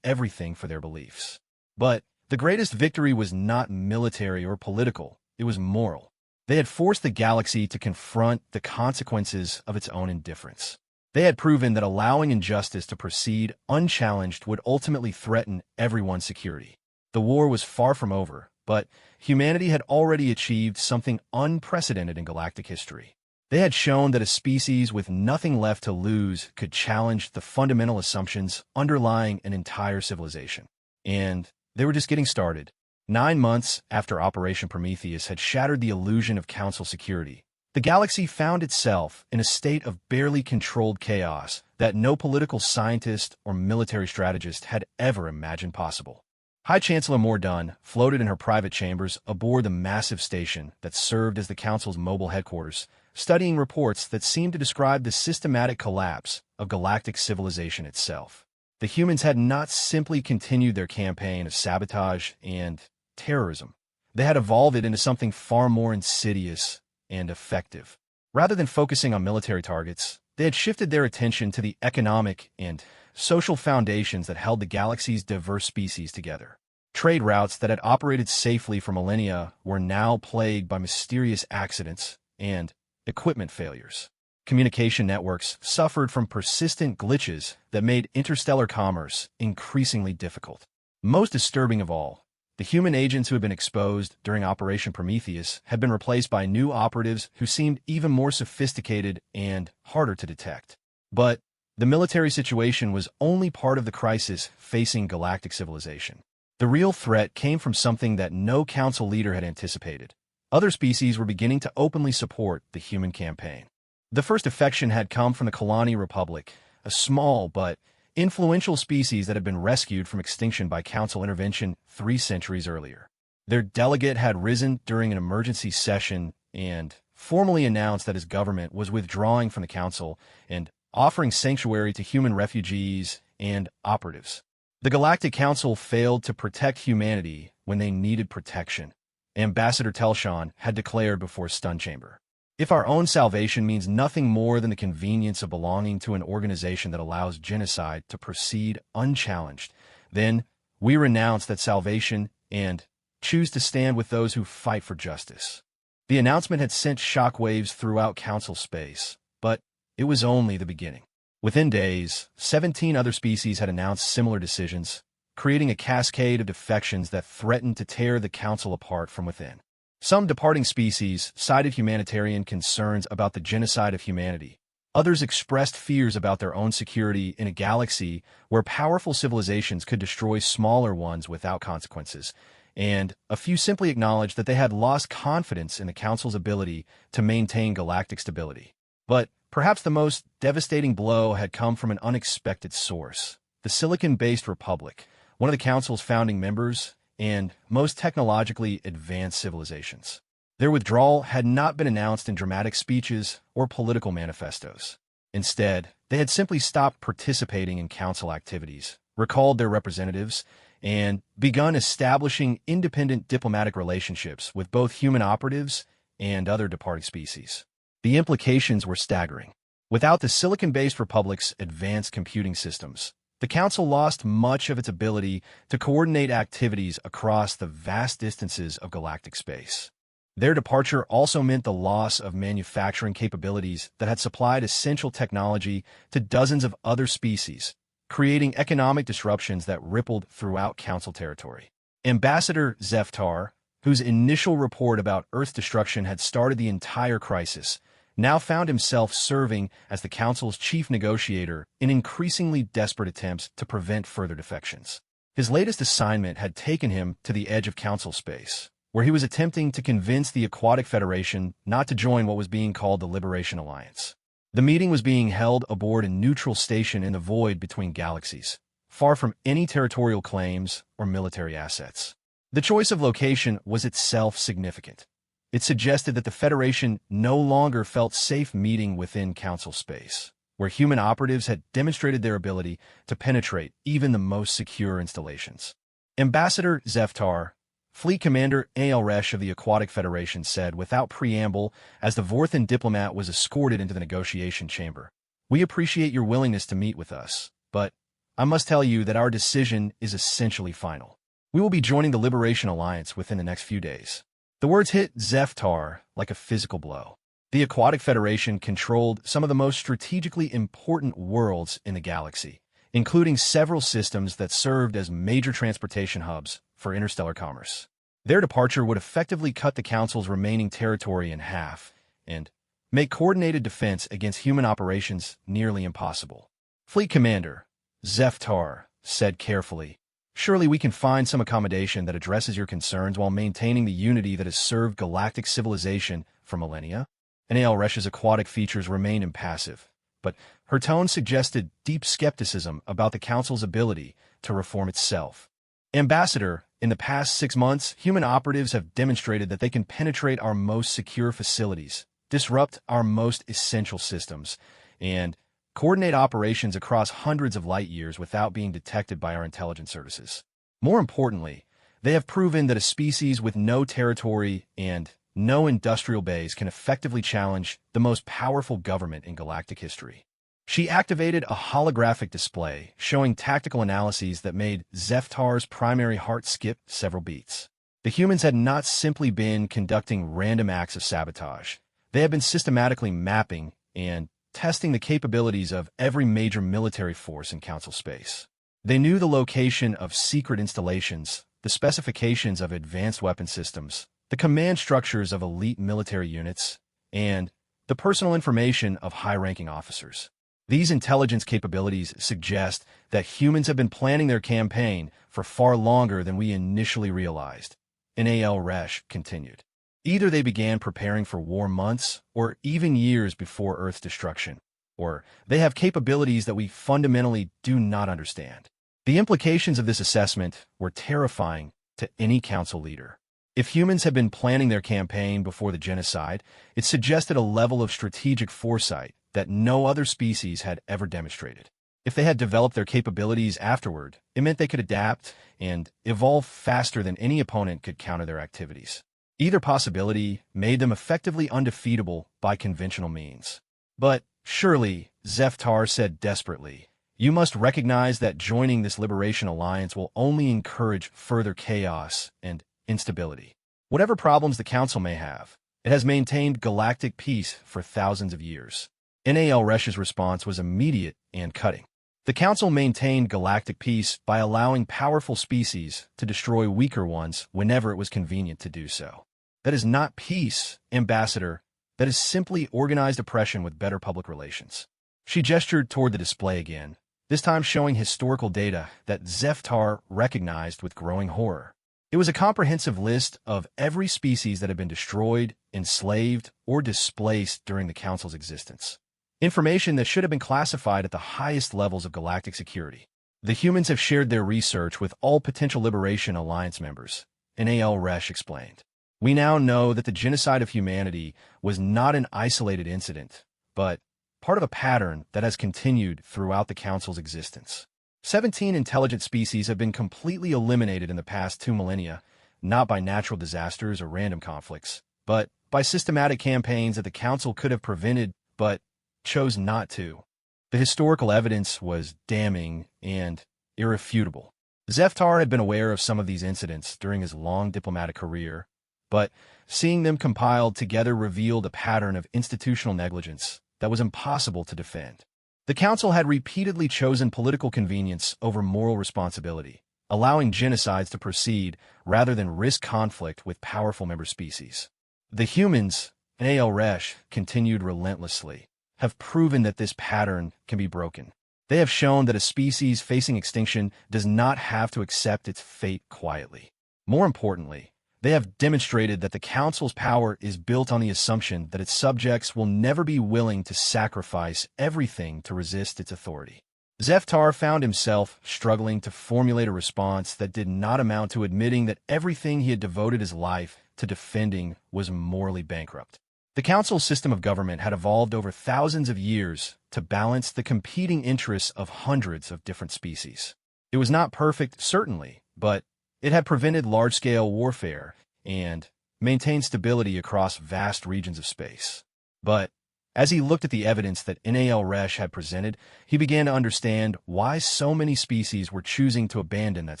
everything for their beliefs. But the greatest victory was not military or political, it was moral. They had forced the galaxy to confront the consequences of its own indifference. They had proven that allowing injustice to proceed unchallenged would ultimately threaten everyone's security. The war was far from over, but humanity had already achieved something unprecedented in galactic history. They had shown that a species with nothing left to lose could challenge the fundamental assumptions underlying an entire civilization. And they were just getting started. 9 months after Operation Prometheus had shattered the illusion of Council security, the galaxy found itself in a state of barely controlled chaos that no political scientist or military strategist had ever imagined possible. High Chancellor Mordun floated in her private chambers aboard the massive station that served as the Council's mobile headquarters, studying reports that seemed to describe the systematic collapse of galactic civilization itself. The humans had not simply continued their campaign of sabotage and terrorism. They had evolved it into something far more insidious and effective. Rather than focusing on military targets, they had shifted their attention to the economic and social foundations that held the galaxy's diverse species together. Trade routes that had operated safely for millennia were now plagued by mysterious accidents and equipment failures. Communication networks suffered from persistent glitches that made interstellar commerce increasingly difficult. Most disturbing of all, the human agents who had been exposed during Operation Prometheus had been replaced by new operatives who seemed even more sophisticated and harder to detect. But the military situation was only part of the crisis facing galactic civilization. The real threat came from something that no Council leader had anticipated. Other species were beginning to openly support the human campaign. The first defection had come from the Kalani Republic, a small but influential species that had been rescued from extinction by Council intervention 3 centuries earlier. Their delegate had risen during an emergency session and formally announced that his government was withdrawing from the Council and offering sanctuary to human refugees and operatives. The Galactic Council failed to protect humanity when they needed protection, Ambassador Telshawn had declared before Stun Chamber. If our own salvation means nothing more than the convenience of belonging to an organization that allows genocide to proceed unchallenged, then we renounce that salvation and choose to stand with those who fight for justice. The announcement had sent shockwaves throughout Council space, but it was only the beginning. Within days, 17 other species had announced similar decisions, creating a cascade of defections that threatened to tear the Council apart from within. Some departing species cited humanitarian concerns about the genocide of humanity. Others expressed fears about their own security in a galaxy where powerful civilizations could destroy smaller ones without consequences, and a few simply acknowledged that they had lost confidence in the Council's ability to maintain galactic stability. But perhaps the most devastating blow had come from an unexpected source: the Silicon-based Republic, one of the Council's founding members and most technologically advanced civilizations. Their withdrawal had not been announced in dramatic speeches or political manifestos. Instead, they had simply stopped participating in Council activities, recalled their representatives, and begun establishing independent diplomatic relationships with both human operatives and other departing species. The implications were staggering. Without the Silicon-based Republic's advanced computing systems, the Council lost much of its ability to coordinate activities across the vast distances of galactic space. Their departure also meant the loss of manufacturing capabilities that had supplied essential technology to dozens of other species, creating economic disruptions that rippled throughout Council territory. Ambassador Zeftar, whose initial report about Earth's destruction had started the entire crisis, now found himself serving as the Council's chief negotiator in increasingly desperate attempts to prevent further defections. His latest assignment had taken him to the edge of Council space, where he was attempting to convince the Aquatic Federation not to join what was being called the Liberation Alliance. The meeting was being held aboard a neutral station in the void between galaxies, far from any territorial claims or military assets. The choice of location was itself significant. It suggested that the Federation no longer felt safe meeting within Council space, where human operatives had demonstrated their ability to penetrate even the most secure installations. Ambassador Zeftar Fleet Commander Aelresh of the Aquatic Federation said without preamble as the Vorthan diplomat was escorted into the negotiation chamber. "We appreciate your willingness to meet with us, but I must tell you that our decision is essentially final. We will be joining the Liberation Alliance within the next few days." The words hit Zeftar like a physical blow. The Aquatic Federation controlled some of the most strategically important worlds in the galaxy, including several systems that served as major transportation hubs for interstellar commerce. Their departure would effectively cut the Council's remaining territory in half and make coordinated defense against human operations nearly impossible. Fleet Commander Zeftar said carefully, "Surely we can find some accommodation that addresses your concerns while maintaining the unity that has served galactic civilization for millennia." And Aelresh's aquatic features remained impassive, but her tone suggested deep skepticism about the Council's ability to reform itself. "Ambassador, in the past 6 months, human operatives have demonstrated that they can penetrate our most secure facilities, disrupt our most essential systems, and coordinate operations across hundreds of light years without being detected by our intelligence services. More importantly, they have proven that a species with no territory and no industrial base can effectively challenge the most powerful government in galactic history." She activated a holographic display showing tactical analyses that made Zeftar's primary heart skip several beats. The humans had not simply been conducting random acts of sabotage. They had been systematically mapping and testing the capabilities of every major military force in Council space. They knew the location of secret installations, the specifications of advanced weapon systems, the command structures of elite military units, and the personal information of high-ranking officers. These intelligence capabilities suggest that humans have been planning their campaign for far longer than we initially realized. And Aelresh continued. Either they began preparing for war months or even years before Earth's destruction, or they have capabilities that we fundamentally do not understand. The implications of this assessment were terrifying to any Council leader. If humans had been planning their campaign before the genocide, it suggested a level of strategic foresight that no other species had ever demonstrated. If they had developed their capabilities afterward, it meant they could adapt and evolve faster than any opponent could counter their activities. Either possibility made them effectively undefeatable by conventional means. "But surely," Zeftar said desperately, "you must recognize that joining this Liberation Alliance will only encourage further chaos and instability. Whatever problems the Council may have, it has maintained galactic peace for thousands of years." Aelresh's response was immediate and cutting. The Council maintained galactic peace by allowing powerful species to destroy weaker ones whenever it was convenient to do so. That is not peace, Ambassador. That is simply organized oppression with better public relations. She gestured toward the display again, this time showing historical data that Zeftar recognized with growing horror. It was a comprehensive list of every species that had been destroyed, enslaved, or displaced during the Council's existence. Information that should have been classified at the highest levels of galactic security. The humans have shared their research with all potential Liberation Alliance members, Aelresh explained. "We now know that the genocide of humanity was not an isolated incident, but part of a pattern that has continued throughout the Council's existence. 17 intelligent species have been completely eliminated in the past 2 millennia, not by natural disasters or random conflicts, but by systematic campaigns that the Council could have prevented but chose not to. The historical evidence was damning and irrefutable." Zeftar had been aware of some of these incidents during his long diplomatic career, but seeing them compiled together revealed a pattern of institutional negligence that was impossible to defend. The Council had repeatedly chosen political convenience over moral responsibility, allowing genocides to proceed rather than risk conflict with powerful member species. The humans, Aelresh continued relentlessly, have proven that this pattern can be broken. They have shown that a species facing extinction does not have to accept its fate quietly. More importantly, they have demonstrated that the Council's power is built on the assumption that its subjects will never be willing to sacrifice everything to resist its authority. Zeftar found himself struggling to formulate a response that did not amount to admitting that everything he had devoted his life to defending was morally bankrupt. The Council's system of government had evolved over thousands of years to balance the competing interests of hundreds of different species. It was not perfect, certainly, but It had prevented large-scale warfare and maintained stability across vast regions of space. But as he looked at the evidence that NAL-RESH had presented, he began to understand why so many species were choosing to abandon that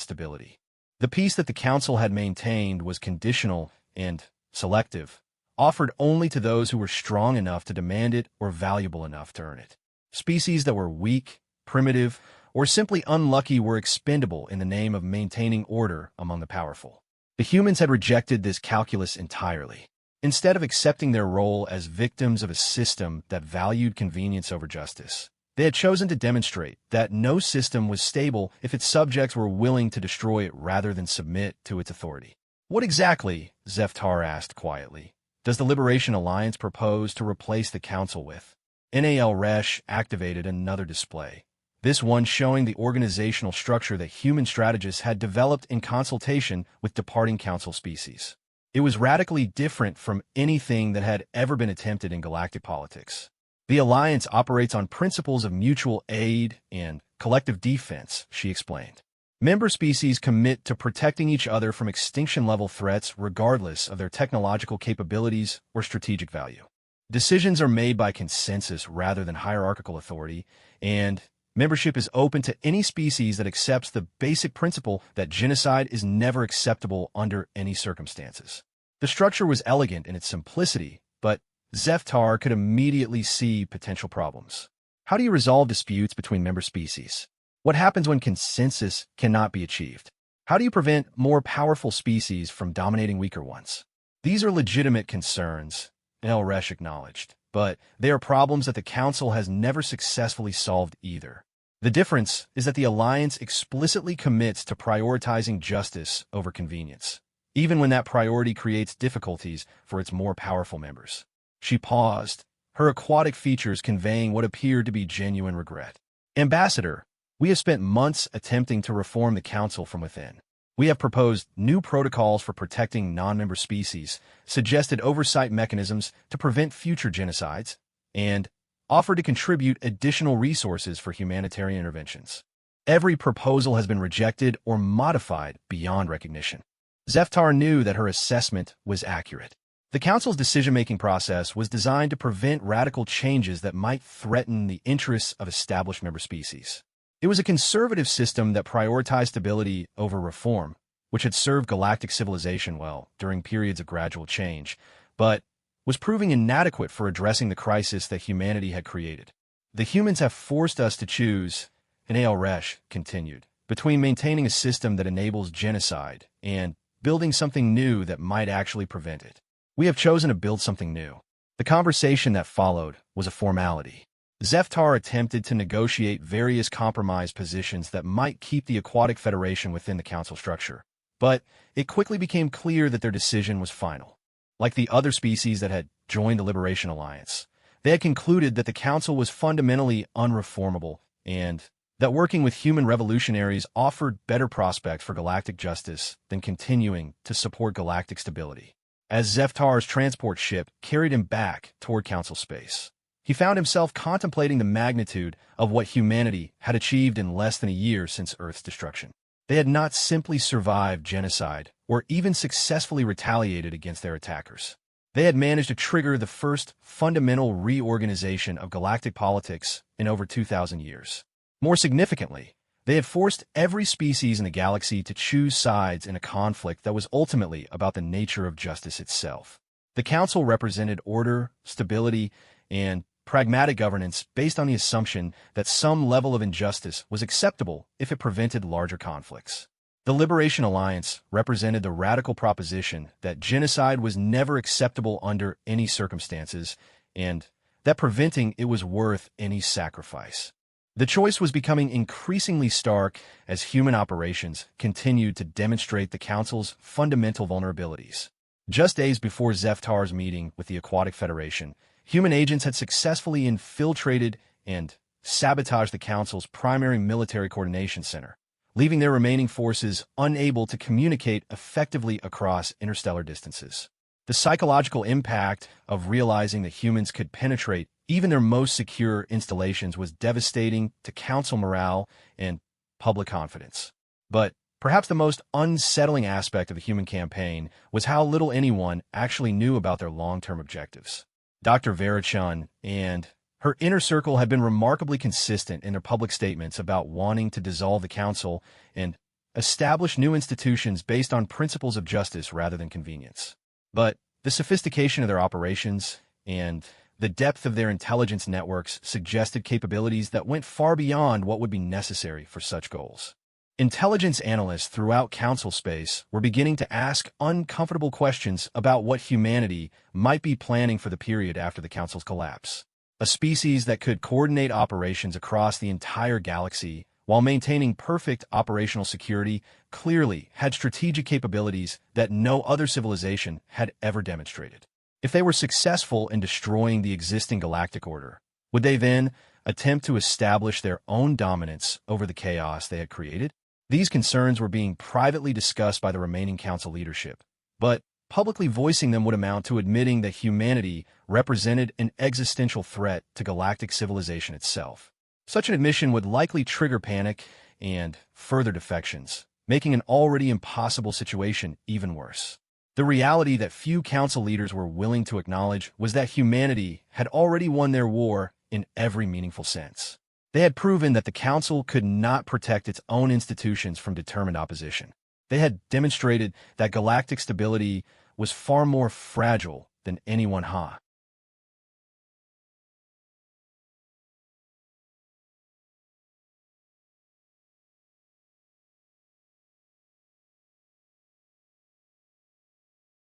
stability. The peace that the Council had maintained was conditional and selective, offered only to those who were strong enough to demand it or valuable enough to earn it. Species that were weak, primitive, or simply unlucky were expendable in the name of maintaining order among the powerful. The humans had rejected this calculus entirely. Instead of accepting their role as victims of a system that valued convenience over justice, they had chosen to demonstrate that no system was stable if its subjects were willing to destroy it rather than submit to its authority. What exactly, Zeftar asked quietly, does the Liberation Alliance propose to replace the Council with? NAL-RESH activated another display, this one showing the organizational structure that human strategists had developed in consultation with departing Council species. It was radically different from anything that had ever been attempted in galactic politics. The Alliance operates on principles of mutual aid and collective defense, she explained. Member species commit to protecting each other from extinction-level threats regardless of their technological capabilities or strategic value. Decisions are made by consensus rather than hierarchical authority, and membership is open to any species that accepts the basic principle that genocide is never acceptable under any circumstances. The structure was elegant in its simplicity, but Zeftar could immediately see potential problems. How do you resolve disputes between member species? What happens when consensus cannot be achieved? How do you prevent more powerful species from dominating weaker ones? These are legitimate concerns, NAL-RESH acknowledged, but they are problems that the Council has never successfully solved either. The difference is that the Alliance explicitly commits to prioritizing justice over convenience, even when that priority creates difficulties for its more powerful members. She paused, her aquatic features conveying what appeared to be genuine regret. Ambassador, we have spent months attempting to reform the Council from within. We have proposed new protocols for protecting non-member species, suggested oversight mechanisms to prevent future genocides, and offered to contribute additional resources for humanitarian interventions. Every proposal has been rejected or modified beyond recognition. Zeftar knew that her assessment was accurate. The Council's decision-making process was designed to prevent radical changes that might threaten the interests of established member species. It was a conservative system that prioritized stability over reform, which had served galactic civilization well during periods of gradual change, but was proving inadequate for addressing the crisis that humanity had created. The humans have forced us to choose, NAL-RESH continued, between maintaining a system that enables genocide and building something new that might actually prevent it. We have chosen to build something new. The conversation that followed was a formality. Zeftar attempted to negotiate various compromise positions that might keep the Aquatic Federation within the Council structure, but it quickly became clear that their decision was final. Like the other species that had joined the Liberation Alliance, they had concluded that the Council was fundamentally unreformable and that working with human revolutionaries offered better prospects for galactic justice than continuing to support galactic stability. As Zeftar's transport ship carried him back toward Council space, he found himself contemplating the magnitude of what humanity had achieved in less than a year since Earth's destruction. They had not simply survived genocide or even successfully retaliated against their attackers. They had managed to trigger the first fundamental reorganization of galactic politics in over 2,000 years. More significantly, they had forced every species in the galaxy to choose sides in a conflict that was ultimately about the nature of justice itself. The Council represented order, stability, and pragmatic governance based on the assumption that some level of injustice was acceptable if it prevented larger conflicts. The Liberation Alliance represented the radical proposition that genocide was never acceptable under any circumstances, and that preventing it was worth any sacrifice. The choice was becoming increasingly stark as human operations continued to demonstrate the Council's fundamental vulnerabilities. Just days before Zeftar's meeting with the Aquatic Federation, human agents had successfully infiltrated and sabotaged the Council's primary military coordination center, leaving their remaining forces unable to communicate effectively across interstellar distances. The psychological impact of realizing that humans could penetrate even their most secure installations was devastating to Council morale and public confidence. But Perhaps the most unsettling aspect of the human campaign was how little anyone actually knew about their long-term objectives. Dr. Verichan and her inner circle had been remarkably consistent in their public statements about wanting to dissolve the council and establish new institutions based on principles of justice rather than convenience. But the sophistication of their operations and the depth of their intelligence networks suggested capabilities that went far beyond what would be necessary for such goals. Intelligence analysts throughout council space were beginning to ask uncomfortable questions about what humanity might be planning for the period after the council's collapse. A species that could coordinate operations across the entire galaxy while maintaining perfect operational security clearly had strategic capabilities that no other civilization had ever demonstrated. If they were successful in destroying the existing galactic order, would they then attempt to establish their own dominance over the chaos they had created? These concerns were being privately discussed by the remaining council leadership, but publicly voicing them would amount to admitting that humanity represented an existential threat to galactic civilization itself. Such an admission would likely trigger panic and further defections, making an already impossible situation even worse. The reality that few council leaders were willing to acknowledge was that humanity had already won their war in every meaningful sense. They had proven that the council could not protect its own institutions from determined opposition. They had demonstrated that galactic stability was far more fragile than anyone